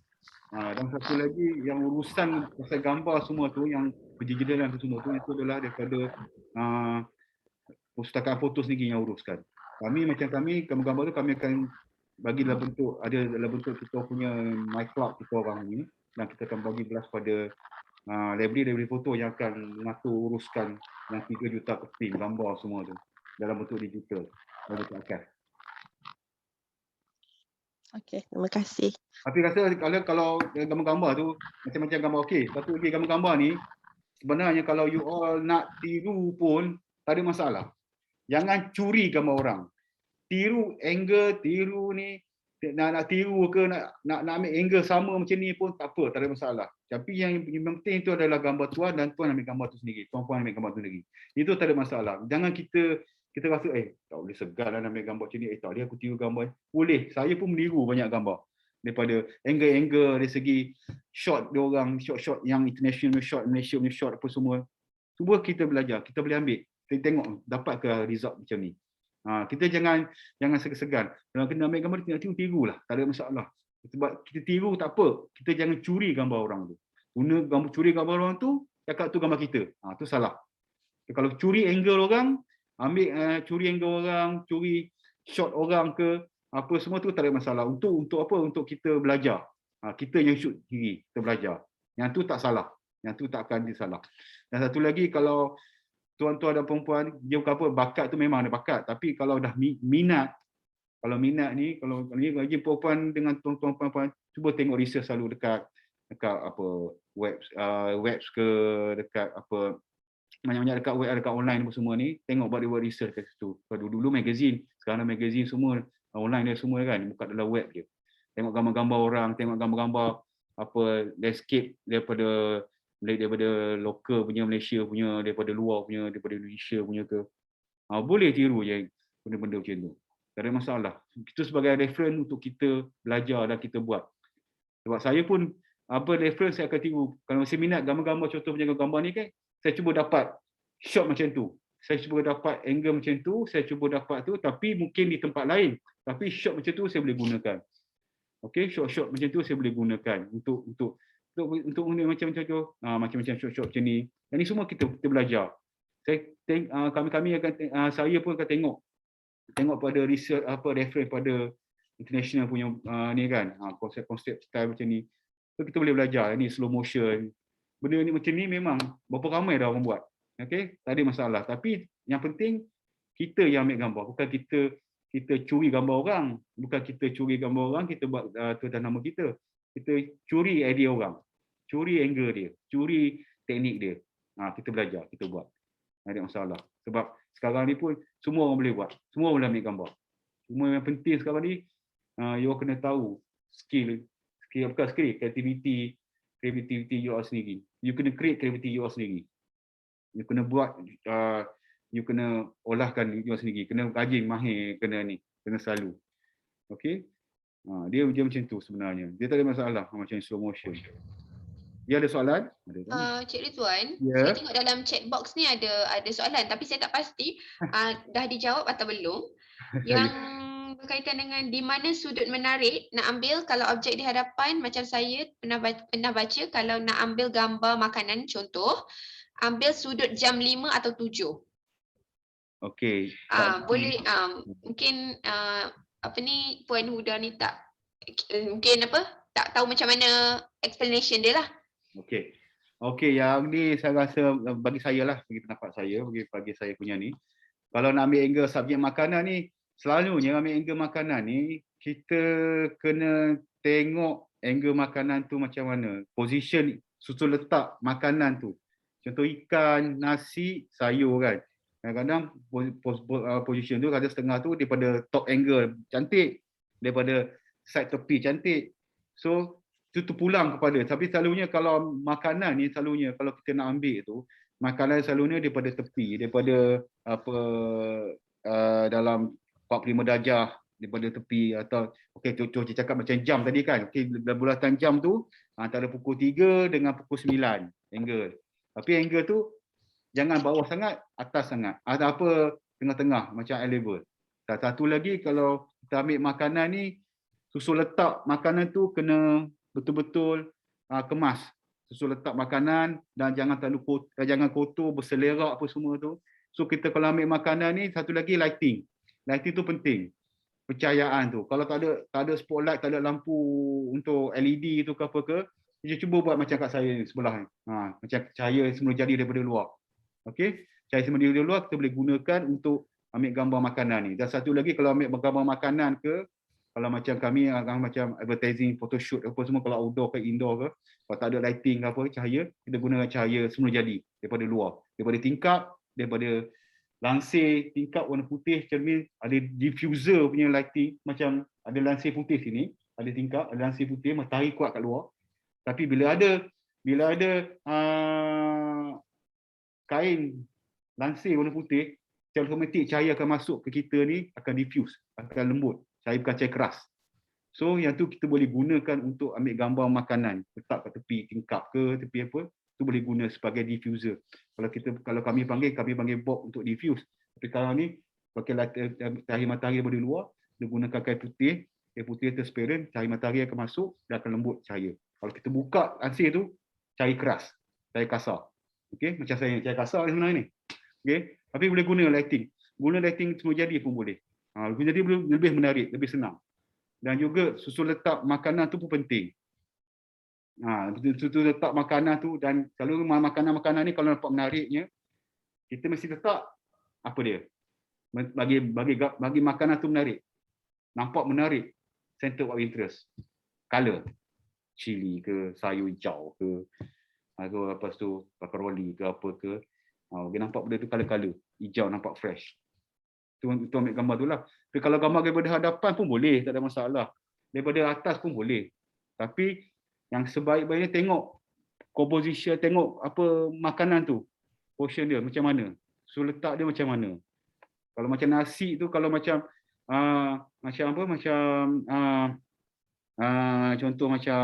S3: Dan satu lagi yang urusan pasal gambar semua tu, yang penjejedalan tu semua tu, itu adalah daripada Pustakaan Foto sendiri yang uruskan. Kami gambar-gambar tu kami akan bagi dalam bentuk kita punya My Club kita orang ni, dan kita akan bagi belas pada library foto yang akan mengatur uruskan yang 3 juta keping gambar semua tu dalam bentuk digital, dalam bentuk archive.
S4: Okey, terima kasih.
S3: Tapi rasa kalau gambar-gambar tu macam-macam gambar okey. Satu lagi gambar-gambar ni sebenarnya kalau you all nak tiru pun tak ada masalah. Jangan curi gambar orang. Tiru angle, tiru ni nak tiru ke nak ambil angle sama macam ni pun tak apa, tak ada masalah. Tapi yang penting itu adalah gambar tuan, dan tuan ambil gambar tu sendiri, tuan-puan ambil gambar tu sendiri. Itu tak ada masalah. Jangan kita rasa tak boleh segan lah ambil gambar macam ni, tak boleh aku tiru gambar. Boleh, saya pun meniru banyak gambar. Daripada angle-angle dari segi shot dia orang, shot yang international shot, Malaysia punya shot apa semua. Semua kita belajar, kita boleh ambil. Kita tengok dapat ke result macam ni. Kita jangan segan-segan. Kalau kena ambil gambar, kita nak tiru lah, tak ada masalah. Sebab kita tiru tak apa, kita jangan curi gambar orang tu. Curi gambar orang tu, cakap tu gambar kita. Tu salah. Kalau curi angle orang, ambil curi angle orang, curi shot orang ke apa semua tu tak ada masalah. Untuk apa? Untuk kita belajar. Kita yang shoot diri, kita belajar. Yang tu tak salah. Yang tu tak akan disalah. Dan satu lagi, kalau tuan-tuan dan perempuan, dia bukan apa, bakat tu memang ada bakat. Tapi kalau dah minat, kalau lagi perempuan dengan tuan-tuan perempuan, cuba tengok research selalu dekat apa webs ke, dekat apa, banyak-banyak dekat web, dekat online apa semua ni, tengok buat research kat situ. Kalau dulu magazine, sekarang magazine semua online dia semua kan, buka dalam web dia. Tengok gambar-gambar orang, tengok gambar-gambar apa landscape daripada lokal punya, Malaysia punya, daripada luar punya, daripada Indonesia punya ke. Boleh tiru je benda-benda macam tu. Tak ada masalah. Itu sebagai reference untuk kita belajar dan kita buat. Sebab saya pun apa reference saya akan tiru. Kalau masih minat gambar-gambar, contoh punya gambar ni kan, saya cuba dapat shot macam tu. Saya cuba dapat angle macam tu, saya cuba dapat tu, tapi mungkin di tempat lain. Tapi shot macam tu saya boleh gunakan. Okey, shot-shot macam tu saya boleh gunakan untuk guna macam-macam tu. Macam-macam shot-shot macam ni. Dan ni semua kita belajar. Kami akan saya pun akan tengok pada research apa reference pada international punya ni kan, konsep style macam ni. So kita boleh belajar ni slow motion. Benda ni macam ni memang berapa ramai dah orang buat. Okey, tak ada masalah. Tapi yang penting kita yang ambil gambar, bukan kita curi gambar orang, bukan kita curi gambar orang, kita buat tulis nama kita. Kita curi idea orang, curi angle dia, curi teknik dia. Kita belajar, kita buat. Tak ada masalah. Sebab sekarang ni pun semua orang boleh buat, semua boleh ambil gambar. Cuma yang penting sekarang ni, you kena tahu skill bukan skill, creativity you sendiri. You kena create creativity you sendiri. You kena buat, you kena olahkan you sendiri, kena rajin, mahir, kena selalu. Okey? Dia macam tu sebenarnya. Dia tak ada masalah macam slow motion. Dia ada soalan?
S1: Cik Rizwan,
S3: Ya.
S1: saya tengok dalam chat box ni ada soalan tapi saya tak pasti dah dijawab atau belum. Yang berkaitan dengan di mana sudut menarik nak ambil kalau objek di hadapan, macam saya pernah baca kalau nak ambil gambar makanan contoh, ambil sudut jam 5 atau 7.
S3: Okey.
S1: Boleh mungkin apa ni Puan Huda ni tak mungkin tak tahu macam mana explanation dia lah.
S3: Okey, yang ni saya rasa bagi saya lah, bagi pendapat saya, bagi saya punya ni. Kalau nak ambil angle subjek makanan ni, selalunya ambil angle makanan ni, kita kena tengok angle makanan tu macam mana. Position, susun letak makanan tu. Contoh ikan, nasi, sayur kan. Kadang-kadang position tu, kadang setengah tu daripada top angle cantik, daripada side tepi cantik. So, itu terpulang kepada, tapi selalunya kalau makanan ni selalunya kalau kita nak ambil tu, makanan selalunya daripada tepi, daripada apa dalam 45 darjah daripada tepi atau okey contoh saya cakap macam jam tadi kan. Okey bulatan jam tu antara pukul 3 dengan pukul 9 angle. Tapi angle tu jangan bawah sangat, atas sangat. Ada apa tengah-tengah macam eye level. Satu lagi kalau kita ambil makanan ni, susun letak makanan tu kena betul-betul kemas. Susun letak makanan dan jangan jangan kotor, berselerak apa semua tu. So kita kalau ambil makanan ni, satu lagi lighting. Lighting tu penting. Pencahayaan tu. Kalau tak ada spotlight, tak ada lampu untuk LED tu ke apa ke, kita cuba buat macam kat saya ni sebelah ni. Macam cahaya semula jadi daripada luar. Okey? Cahaya semula daripada luar kita boleh gunakan untuk ambil gambar makanan ni. Dan satu lagi kalau ambil gambar makanan ke, kalau macam kami macam advertising, photoshoot apa semua, kalau outdoor ke indoor ke, kalau tak ada lighting ke apa, cahaya, kita gunakan cahaya semula jadi daripada luar. Daripada tingkap, daripada lansir tingkap warna putih cermin, ada diffuser punya lighting, macam ada lansir putih sini, ada tingkap, ada lansir putih, matahari kuat kat luar. Tapi bila ada kain lansir warna putih, secara automatik cahaya akan masuk ke kita ni, akan diffuse, akan lembut. Cahaya bukan cahaya keras. So yang tu kita boleh gunakan untuk ambil gambar makanan, letak kat tepi tingkap ke tepi apa, tu boleh guna sebagai diffuser. Kalau kami panggil box untuk diffuse. Tapi kalau ni pakai cahaya matahari daripada luar, dia gunakan kain putih transparent, cahaya matahari akan masuk dan akan lembut cahaya. Kalau kita buka lansir tu, cahaya keras, cahaya kasar. Okey, macam saya kasar sebenarnya ni. Okey, tapi boleh guna lighting. Guna lighting semua jadi pun boleh. Jadi lebih menarik, lebih senang. Dan juga susun letak makanan tu pun penting. Susun letak makanan tu, dan kalau makanan-makanan ni kalau nampak menariknya, kita mesti letak apa dia? Bagi makanan tu menarik. Nampak menarik. Center of interest. Color. Cili ke, sayur hijau ke, atau lepas tu pakaroli ke apa ke. Dia nampak benda tu color-color. Hijau nampak fresh. Itu ambil gambar tu lah. Tapi kalau gambar daripada hadapan pun boleh, tak ada masalah. Daripada atas pun boleh. Tapi yang sebaik-baiknya tengok composition, tengok apa makanan tu. Portion dia macam mana. So letak dia macam mana. Kalau macam nasi tu, kalau macam macam apa, contoh macam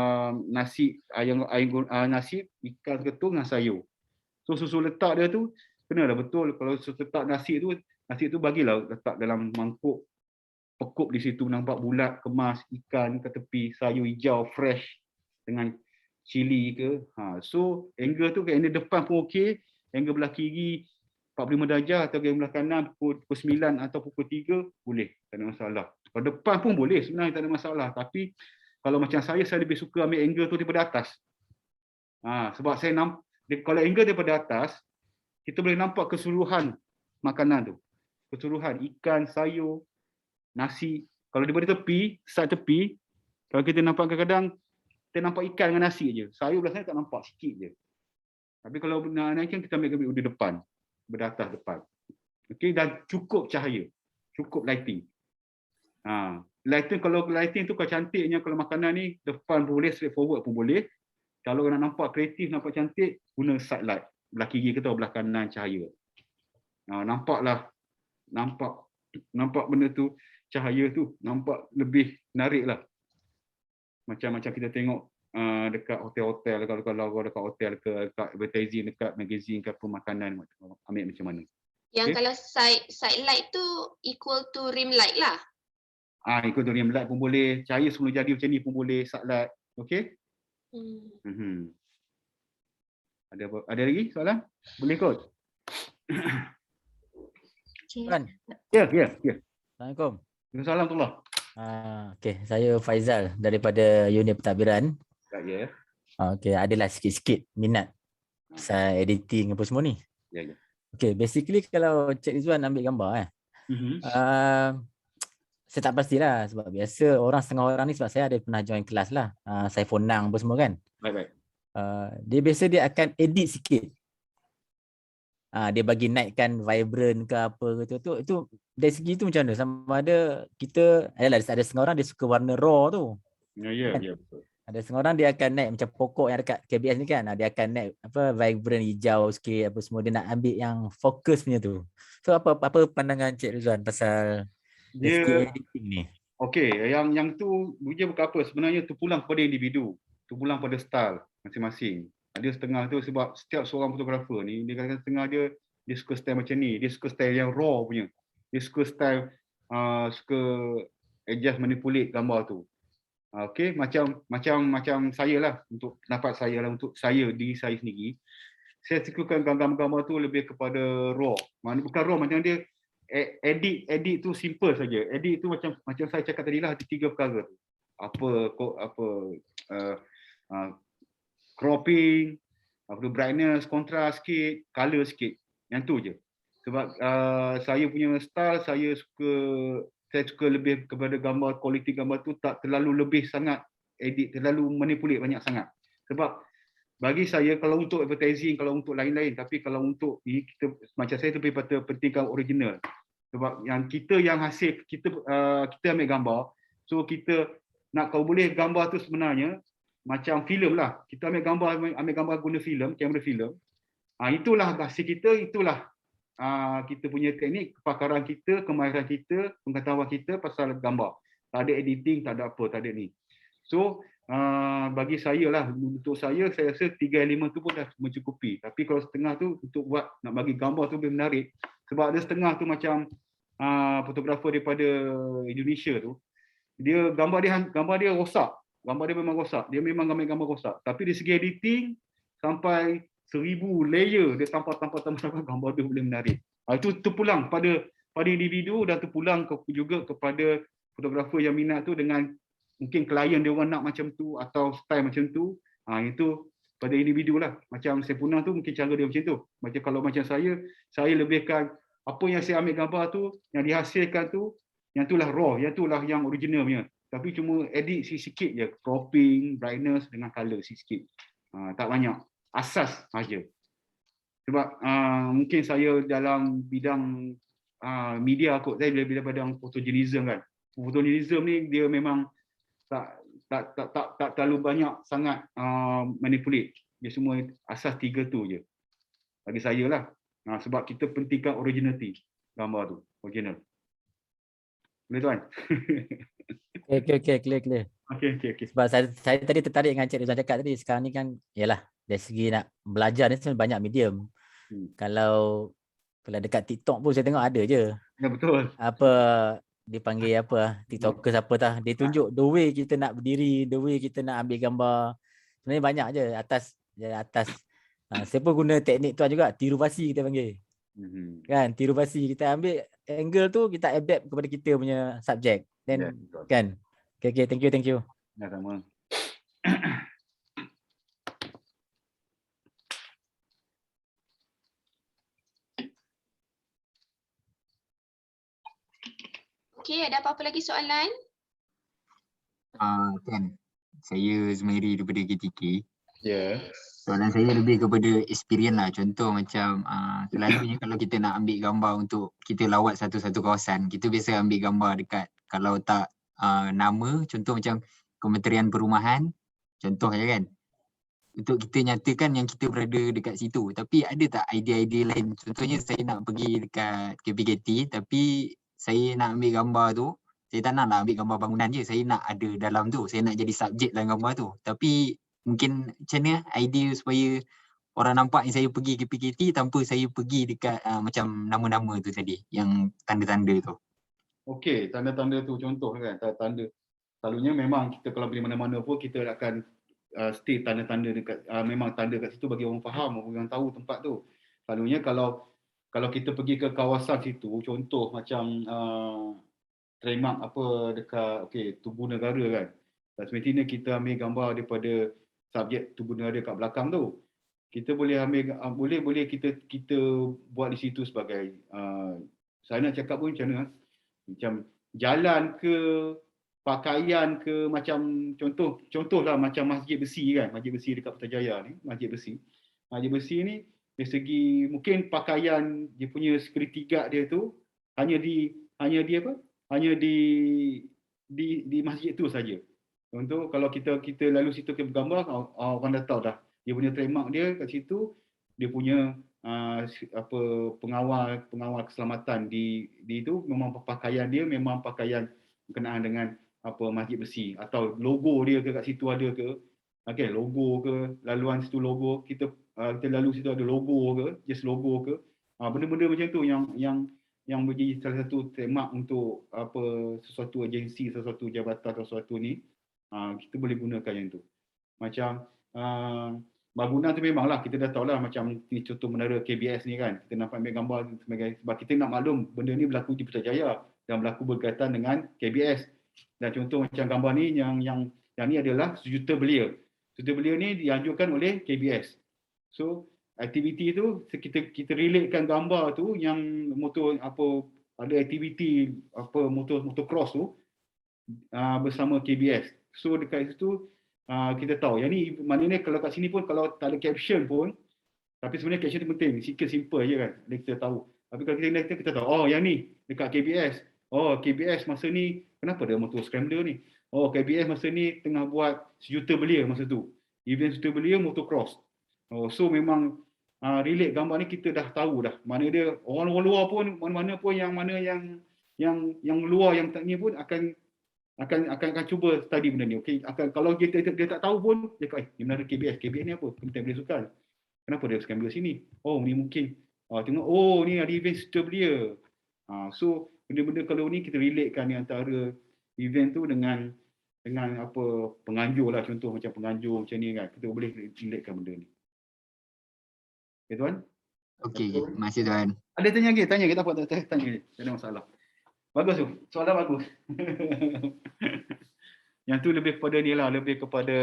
S3: nasi nasi ikan ketung dengan sayur. So susu letak dia tu kenalah betul. Kalau susu letak nasi tu bagilah letak dalam mangkuk, pekup di situ nampak bulat, kemas, ikan ke tepi, sayur hijau fresh dengan cili ke. So angle tu, angle depan pun okey, angle belah kiri 45 darjah atau angle belah kanan pukul 9 atau pukul 3 boleh, tak ada masalah. Kalau depan pun boleh sebenarnya, tak ada masalah. Tapi kalau macam saya lebih suka ambil angle tu daripada atas. Sebab saya kalau angle daripada atas, kita boleh nampak keseluruhan makanan tu. Keseluruhan ikan, sayur, nasi. Kalau daripada tepi, side tepi, kalau kita nampak kadang-kadang kita nampak ikan dengan nasi je. Sayur belah sana tak nampak, sikit je. Tapi kalau nak naikkan, kita ambil di depan, beratas depan. Okey, dan cukup cahaya, cukup lighting. Lighting, kalau lighting tu kalau cantiknya, kalau makanan ni depan pun boleh, straight forward pun boleh. Kalau nak nampak kreatif, nampak cantik, guna side light. Belah kiri ke belah kanan cahaya. Nampaklah, nampak benda tu, cahaya tu nampak lebih menarik lah. Macam kita tengok dekat hotel-hotel, kalau dekat hotel ke, dekat advertising, dekat magazine ke apa, makanan ambil macam mana.
S1: Yang kalau side light tu equal to rim light lah.
S3: Ikut rim light pun boleh, cahaya semua jadi macam ni pun boleh, side light. Okey? Ada lagi soalan? Boleh kot?
S2: Okay.
S3: Ya.
S5: Assalamualaikum.
S3: Waalaikumsalam.
S5: Okey, saya Faizal daripada unit pentadbiran.
S3: Ya.
S5: Okey, adalah sikit-sikit minat pasal editing apa semua ni.
S3: Ya.
S5: Okey, basically kalau Cik Rizwan ambil gambar saya tak pastilah sebab biasa orang setengah orang ni, sebab saya ada pernah join kelas lah. Saya Fonang apa semua kan.
S3: Baik.
S5: Dia biasa dia akan edit sikit. Dia bagi naikkan vibrant ke apa ke tu. Itu dari segi tu macam mana? Sama ada kita ada setengah orang dia suka warna raw tu.
S3: Ya, betul.
S5: Ada setengah orang dia akan naik macam pokok yang dekat KBS ni kan. Dia akan naik apa vibrant hijau sikit apa semua, dia nak ambil yang fokus punya tu. So apa pandangan Cik Rizwan pasal dia editing ni?
S3: Okey, yang tu dia bukan apa, sebenarnya tu pulang kepada individu. Tu pulang pada style masing-masing. Ada setengah tu sebab setiap seorang fotografer ni dia kadang-kadang setengah dia suka style macam ni, dia suka style yang raw punya. Dia suka style suka adjust, manipulate gambar tu. Okey, macam saya lah, untuk pendapat saya lah, untuk saya, diri saya sendiri, saya sukakan gambar-gambar tu lebih kepada raw. Maknanya bukan raw, macam dia edit tu simple saja. Edit tu macam saya cakap tadi lah, ada 3 perkara tu. Cropping, brightness, kontras sikit, color sikit. Yang tu je. Sebab saya punya style, saya suka lebih kepada gambar, kualiti gambar tu tak terlalu lebih sangat edit, terlalu manipulate banyak sangat. Sebab bagi saya, kalau untuk advertising, kalau untuk lain-lain, tapi kalau untuk ni, kita macam saya lebih pentingkan original. Sebab yang kita yang hasil, kita ambil gambar, so kita nak, kalau boleh gambar tu sebenarnya macam filem lah. Kita ambil gambar guna filem, kamera filem. Itulah hasil kita, itulah kita punya teknik, kepakaran kita, kemahiran kita, pengetahuan kita pasal gambar. Tak ada editing, tak ada apa, tak ada ni. So bagi saya lah, untuk saya rasa 3 elemen tu pun dah mencukupi. Tapi kalau setengah tu untuk buat, nak bagi gambar tu lebih menarik, sebab ada setengah tu macam fotografer daripada Indonesia tu, dia gambar dia rosak. Gambar dia memang rosak. Dia memang gambar rosak. Tapi dari segi editing sampai 1000 layer dia tambah gambar tu boleh menarik. Itu terpulang pada individu dan terpulang juga kepada fotografer yang minat tu dengan mungkin klien dia orang nak macam tu atau style macam tu. Itu pada individu lah. Macam Saifullah tu mungkin cara dia macam tu. Macam kalau macam saya lebihkan apa yang saya ambil gambar tu, yang dihasilkan tu, yang itulah raw, yang itulah yang original punya. Tapi cuma edit sikit je, cropping, brightness dengan color sikit. Tak banyak. Asas saja. Sebab mungkin saya dalam bidang media kot, saya bila bidang fotojournalism kan. Fotojournalism ni dia memang tak terlalu banyak sangat manipulate. Dia semua asas 3 tu je. Bagi saya lah. Sebab kita pentingkan originality gambar tu, original. Boleh tuan?
S5: Okay, clear.
S3: Okay.
S5: Sebab saya tadi tertarik dengan Cik Rizwan cakap tadi. Sekarang ni kan, yalah, dari segi nak belajar ni sebenarnya banyak medium. Kalau dekat TikTok pun saya tengok ada je.
S3: Ya, betul.
S5: Apa dipanggil apa, TikTokers apa tah. Dia tunjuk the way kita nak berdiri, the way kita nak ambil gambar. Sebenarnya banyak je atas. Saya pun guna teknik tu juga, tiru pasi kita panggil. Kan, tiru pasi. Kita ambil angle tu, kita adapt kepada kita punya subjek. Then kan. Okay, thank you.
S3: Ya, sama.
S1: Okey, ada apa-apa lagi soalan?
S6: Kan, saya Zumairi daripada KTK.
S3: Ya.
S6: Soalan saya lebih kepada experience lah. Contoh macam selalunya kalau kita nak ambil gambar untuk kita lawat satu-satu kawasan, kita biasa ambil gambar dekat, kalau tak nama, contoh macam Kementerian Perumahan, contoh je kan. Untuk kita nyatakan yang kita berada dekat situ. Tapi ada tak idea-idea lain? Contohnya saya nak pergi dekat KPKT tapi saya nak ambil gambar tu, saya tak nak lah ambil gambar bangunan je, saya nak ada dalam tu, saya nak jadi subjek dalam gambar tu. Tapi mungkin macam mana idea supaya orang nampak yang saya pergi ke PKT tanpa saya pergi dekat macam nama-nama tu tadi, yang tanda-tanda tu.
S3: Okey, tanda-tanda tu contoh kan, tanda. Selalunya memang kita kalau pergi mana-mana pun kita akan stay tanda-tanda dekat, memang tanda kat situ bagi orang faham, orang tahu tempat tu. Selalunya kalau kita pergi ke kawasan situ, contoh macam trademark apa dekat Tugu Negara kan. Dan semestinya kita ambil gambar daripada subjek Tugu Negara kat belakang tu. Kita boleh ambil boleh kita buat di situ sebagai saya nak cakap pun macam mana? Macam jalan ke, pakaian ke, macam contohlah macam Masjid Besi kan, Masjid Besi dekat Putrajaya ni, Masjid Besi ni dari segi mungkin pakaian dia punya security guard dia tu hanya di masjid tu saja. Contoh kalau kita lalu situ ke bergambar, orang dah tahu dah dia punya trademark dia kat situ, dia punya pengawal keselamatan di itu memang pakaian dia memang pakaian berkenaan dengan Masjid Besi, atau logo dia ke kat situ ada ke, logo ke, laluan situ logo, kita lalu situ ada logo ke, just logo ke, benda-benda macam tu yang menjadi salah satu trademark untuk sesuatu agensi, sesuatu jabatan atau sesuatu ni, kita boleh gunakan yang tu. Macam bangunan tu memanglah kita dah tahu lah, macam ni contoh menara KBS ni kan, kita nampak ambil gambar sebab kita nak maklum benda ni berlaku di Putrajaya dan berlaku berkaitan dengan KBS. Dan contoh macam gambar ni yang ni adalah sejuta belia. Sejuta belia ni dianjurkan oleh KBS. So aktiviti tu kita relatekan gambar tu yang motor ada aktiviti motocross tu bersama KBS. So dekat situ kita tahu yang ni, maknanya kalau kat sini pun kalau tak ada caption pun, tapi sebenarnya caption tu penting, sikit simple je kan, kita tahu. Tapi kalau kita tahu, yang ni dekat KBS. KBS masa ni kenapa ada motor scrambler ni? KBS masa ni tengah buat sejuta belia masa tu. Event sejuta belia motocross. So memang relate gambar ni kita dah tahu dah. Mana dia orang luar pun mana-mana pun yang luar yang tak ni pun akan cuba study benda ni. Okey, kalau dia tak tahu pun dia kata ni menara KBS ni apa? Kementerian Belia Sukan. Kenapa dia scramble sini? Ni mungkin tengok ni ada event sejuta belia. So benda-benda kalau ni kita relatekan ni antara event tu dengan penganjur lah, contoh macam penganjur macam ni kan, kita boleh relatekan benda ni. Okay, Tuan?
S6: Okey, terima kasih Tuan.
S3: Ada tanya lagi? Tanya kita apa? Tanya lagi. Tak ada masalah. Bagus tu. Soalan bagus. Yang tu lebih kepada ni lah, lebih kepada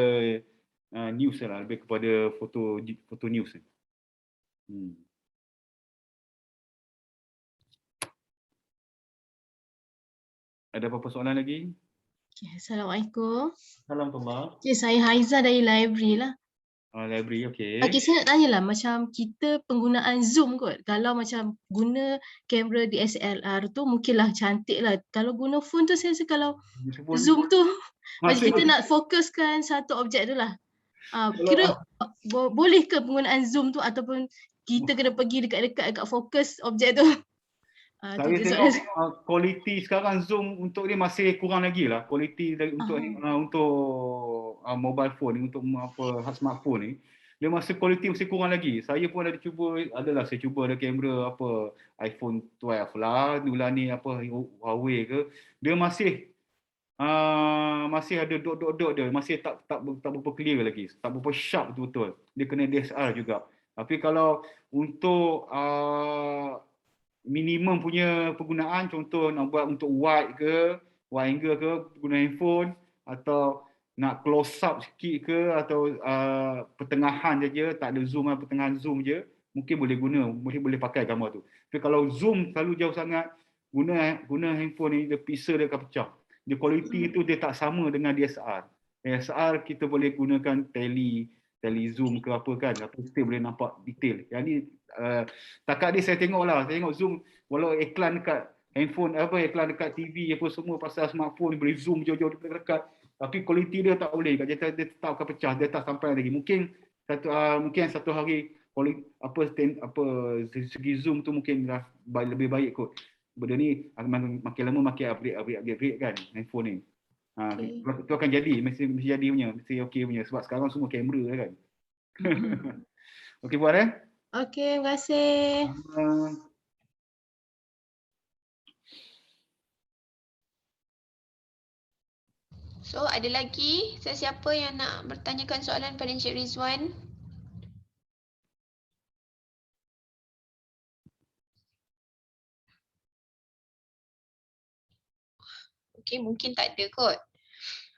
S3: news lah, lebih kepada foto news. Ada apa-apa soalan lagi?
S7: Okay, Assalamualaikum.
S3: Salam Tuan.
S7: Okay, saya Haiza dari library lah.
S3: Library, okey.
S7: Okay, saya nak tanya lah, macam kita penggunaan Zoom kot. Kalau macam guna kamera DSLR tu mungkinlah cantik lah. Kalau guna phone tu saya rasa kalau Zoom tu macam kita nak fokuskan satu objek tu lah. Kira boleh ke penggunaan Zoom tu ataupun kita kena pergi dekat-dekat agak fokus objek tu?
S3: Saya tengok kualiti sekarang Zoom untuk dia masih kurang lagi lah. Kualiti untuk mobile phone ni, untuk smartphone ni, dia masih kualiti masih kurang lagi. Saya pun ada cuba, saya cuba ada kamera iPhone 12 lah, dulu ni Huawei ke, dia masih ada dot-dot dia, masih tak berapa clear lagi, tak berapa sharp betul-betul. Dia kena DSLR juga. Tapi kalau untuk minimum punya penggunaan, contoh nak buat untuk wide angle ke, guna handphone, atau nak close up sikit ke, atau pertengahan saja, tak ada zoom, pertengahan zoom je, mungkin boleh pakai gambar tu. Tapi kalau zoom terlalu jauh sangat, guna handphone ni, dia pixel dia akan pecah. Dia kualiti tu dia tak sama dengan DSLR. DSLR kita boleh gunakan tele zoom ke apa kan, kita boleh nampak detail. Yang ni takat ni saya tengok zoom, walau iklan dekat handphone, iklan dekat TV apa semua pasal smartphone boleh zoom jauh-jauh dekat, tapi kualiti dia tak boleh, dia tetap akan pecah, dia tak sampai lagi. Mungkin satu hari segi zoom tu mungkin lebih baik kot. Benda ni makin lama makin upgrade kan handphone ni. Itu akan jadi, mesti jadi punya, mesti okey punya, sebab sekarang semua kamera kan. Okey buat
S7: Okey, terima kasih.
S1: So ada lagi sesiapa yang nak bertanyakan soalan pada Encik Rizwan? Okey, mungkin tak ada kot.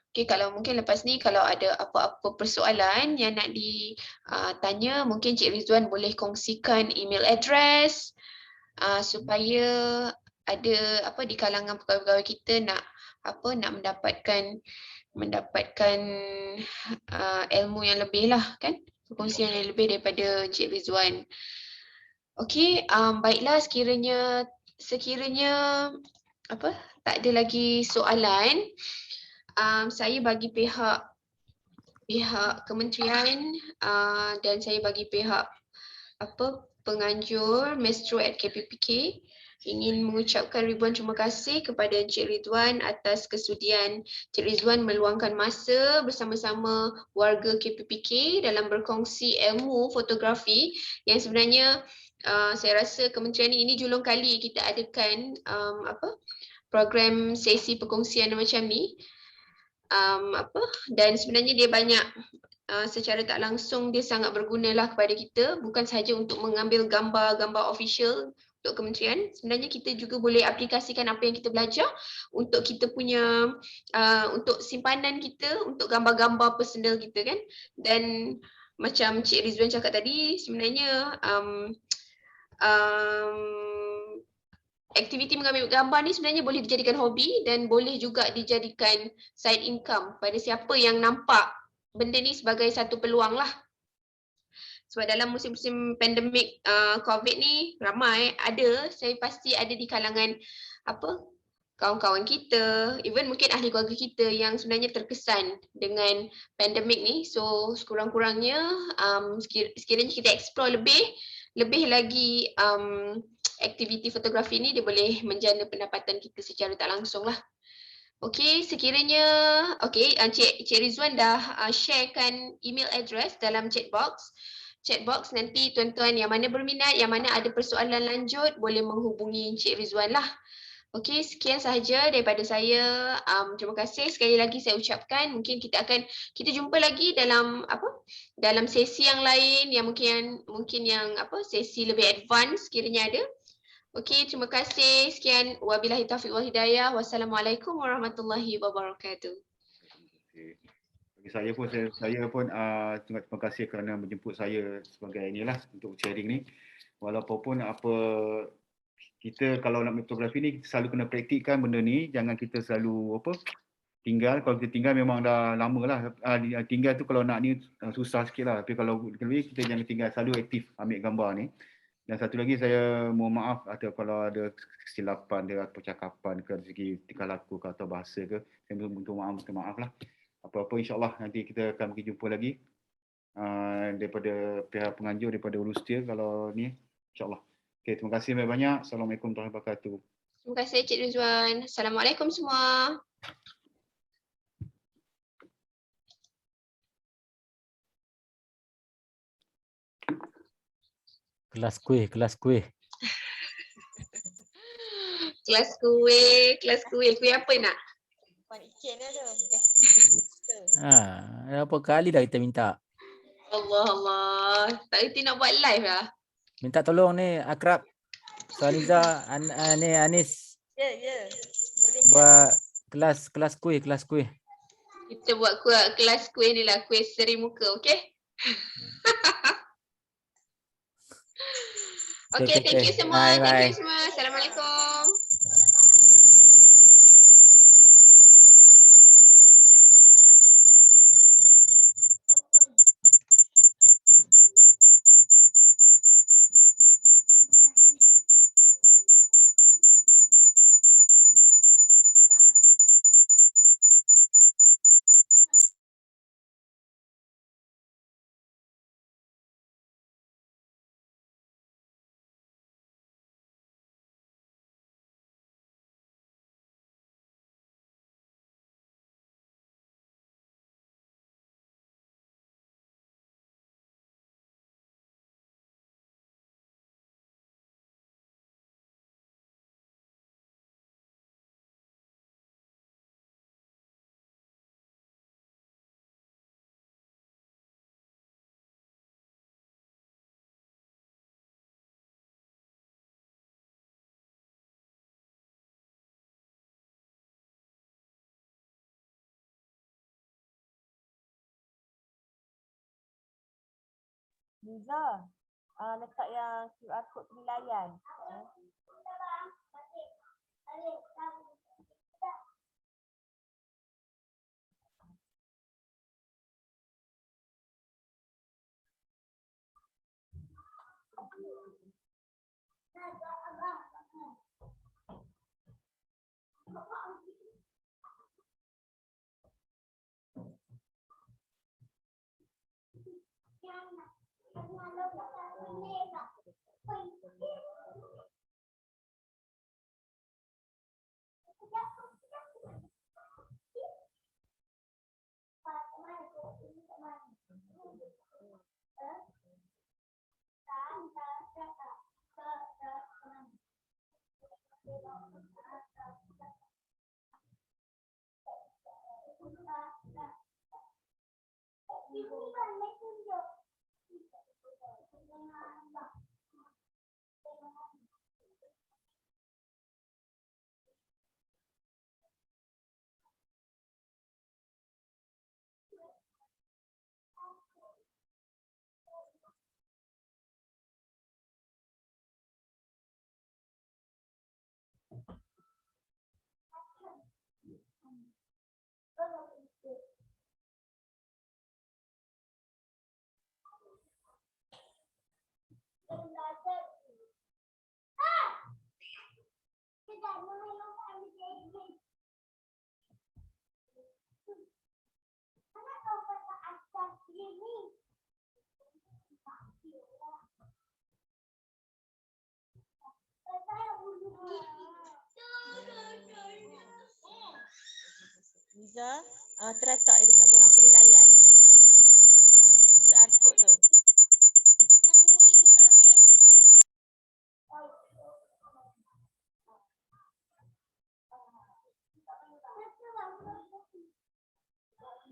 S1: Okey, kalau mungkin lepas ni kalau ada apa-apa persoalan yang nak ditanya, mungkin Encik Rizwan boleh kongsikan email address supaya ada di kalangan pegawai-pegawai kita nak mendapatkan ilmu yang lebih lah kan, perkongsian yang lebih daripada Encik Rizwan. Okey, baiklah, sekiranya tak ada lagi soalan, saya bagi pihak kementerian dan saya bagi pihak penganjur Mestro@KPPK ingin mengucapkan ribuan terima kasih kepada Encik Ridwan atas kesudian Encik Ridwan meluangkan masa bersama-sama warga KPPK dalam berkongsi ilmu fotografi yang sebenarnya saya rasa kementerian ini julung kali kita adakan program sesi perkongsian macam ni. Dan sebenarnya dia banyak secara tak langsung dia sangat bergunalah kepada kita, bukan sahaja untuk mengambil gambar-gambar official untuk kementerian, sebenarnya kita juga boleh aplikasikan apa yang kita belajar untuk kita punya untuk simpanan kita, untuk gambar-gambar personal kita kan. Dan macam Cik Rizwan cakap tadi, sebenarnya aktiviti mengambil gambar ni sebenarnya boleh dijadikan hobi dan boleh juga dijadikan side income pada siapa yang nampak benda ni sebagai satu peluang lah. Sebab dalam musim-musim pandemik COVID ni ramai saya pasti ada di kalangan kawan-kawan kita, even mungkin ahli keluarga kita yang sebenarnya terkesan dengan pandemik ni. So sekurang-kurangnya sekiranya kita explore lebih lagi aktiviti fotografi ni, dia boleh menjana pendapatan kita secara tak langsung lah. Okey, Cik Rizwan dah sharekan email address dalam chat box. Nanti tuan-tuan yang mana berminat, yang mana ada persoalan lanjut boleh menghubungi Encik Rizwan lah. Okey, sekian sahaja daripada saya. Terima kasih sekali lagi saya ucapkan. Mungkin kita jumpa lagi dalam dalam sesi yang lain yang mungkin yang sesi lebih advance kiranya ada. Okey, terima kasih. Sekian, wabillahi taufiq wal hidayah. Wassalamualaikum warahmatullahi wabarakatuh.
S3: Bagi saya pun terima kasih kerana menjemput saya sebagai inilah untuk sharing ni. Walaupun kita kalau nak fotografi ni kita selalu kena praktikkan benda ni, jangan kita selalu tinggal. Kalau kita tinggal memang dah lama lah. Tinggal tu kalau nak ni susah sikit lah. Tapi kalau lebih kita jangan tinggal, selalu aktif ambil gambar ni. Dan satu lagi saya mohon maaf atau kalau ada kesilapan dia percakapan ke segi tingkah laku ke atau bahasa ke, saya minta maaf lah. Apa-apa insyaAllah nanti kita akan pergi jumpa lagi daripada pihak penganjur, daripada Ulustier kalau ni insyaAllah. Okay, terima kasih banyak. Assalamualaikum warahmatullahi wabarakatuh.
S1: Terima kasih Cik Rizwan. Assalamualaikum semua.
S5: Kelas kuih.
S1: Kelas kuih. Kuih apa nak?
S5: Berapa kali dah kita minta.
S1: Allah. Tak reti nak buat live lah.
S5: Minta tolong ni Akrab, Saliza, Anis.
S8: Ya. Boleh.
S5: Buat kelas kuih.
S1: Kita buat kelas kuih ni lah, kuih seri muka, okey? Okay, thank you semua. Thank you semua. Assalamualaikum.
S8: Niza, letak yang QR code penilaian. Niza, terletak dekat borang penilaian. QR code tu.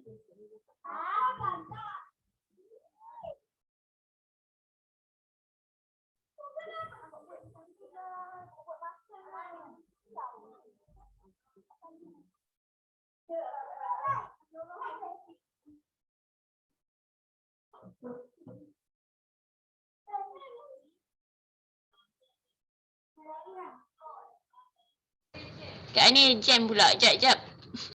S2: Kak ni jam pula. Jap.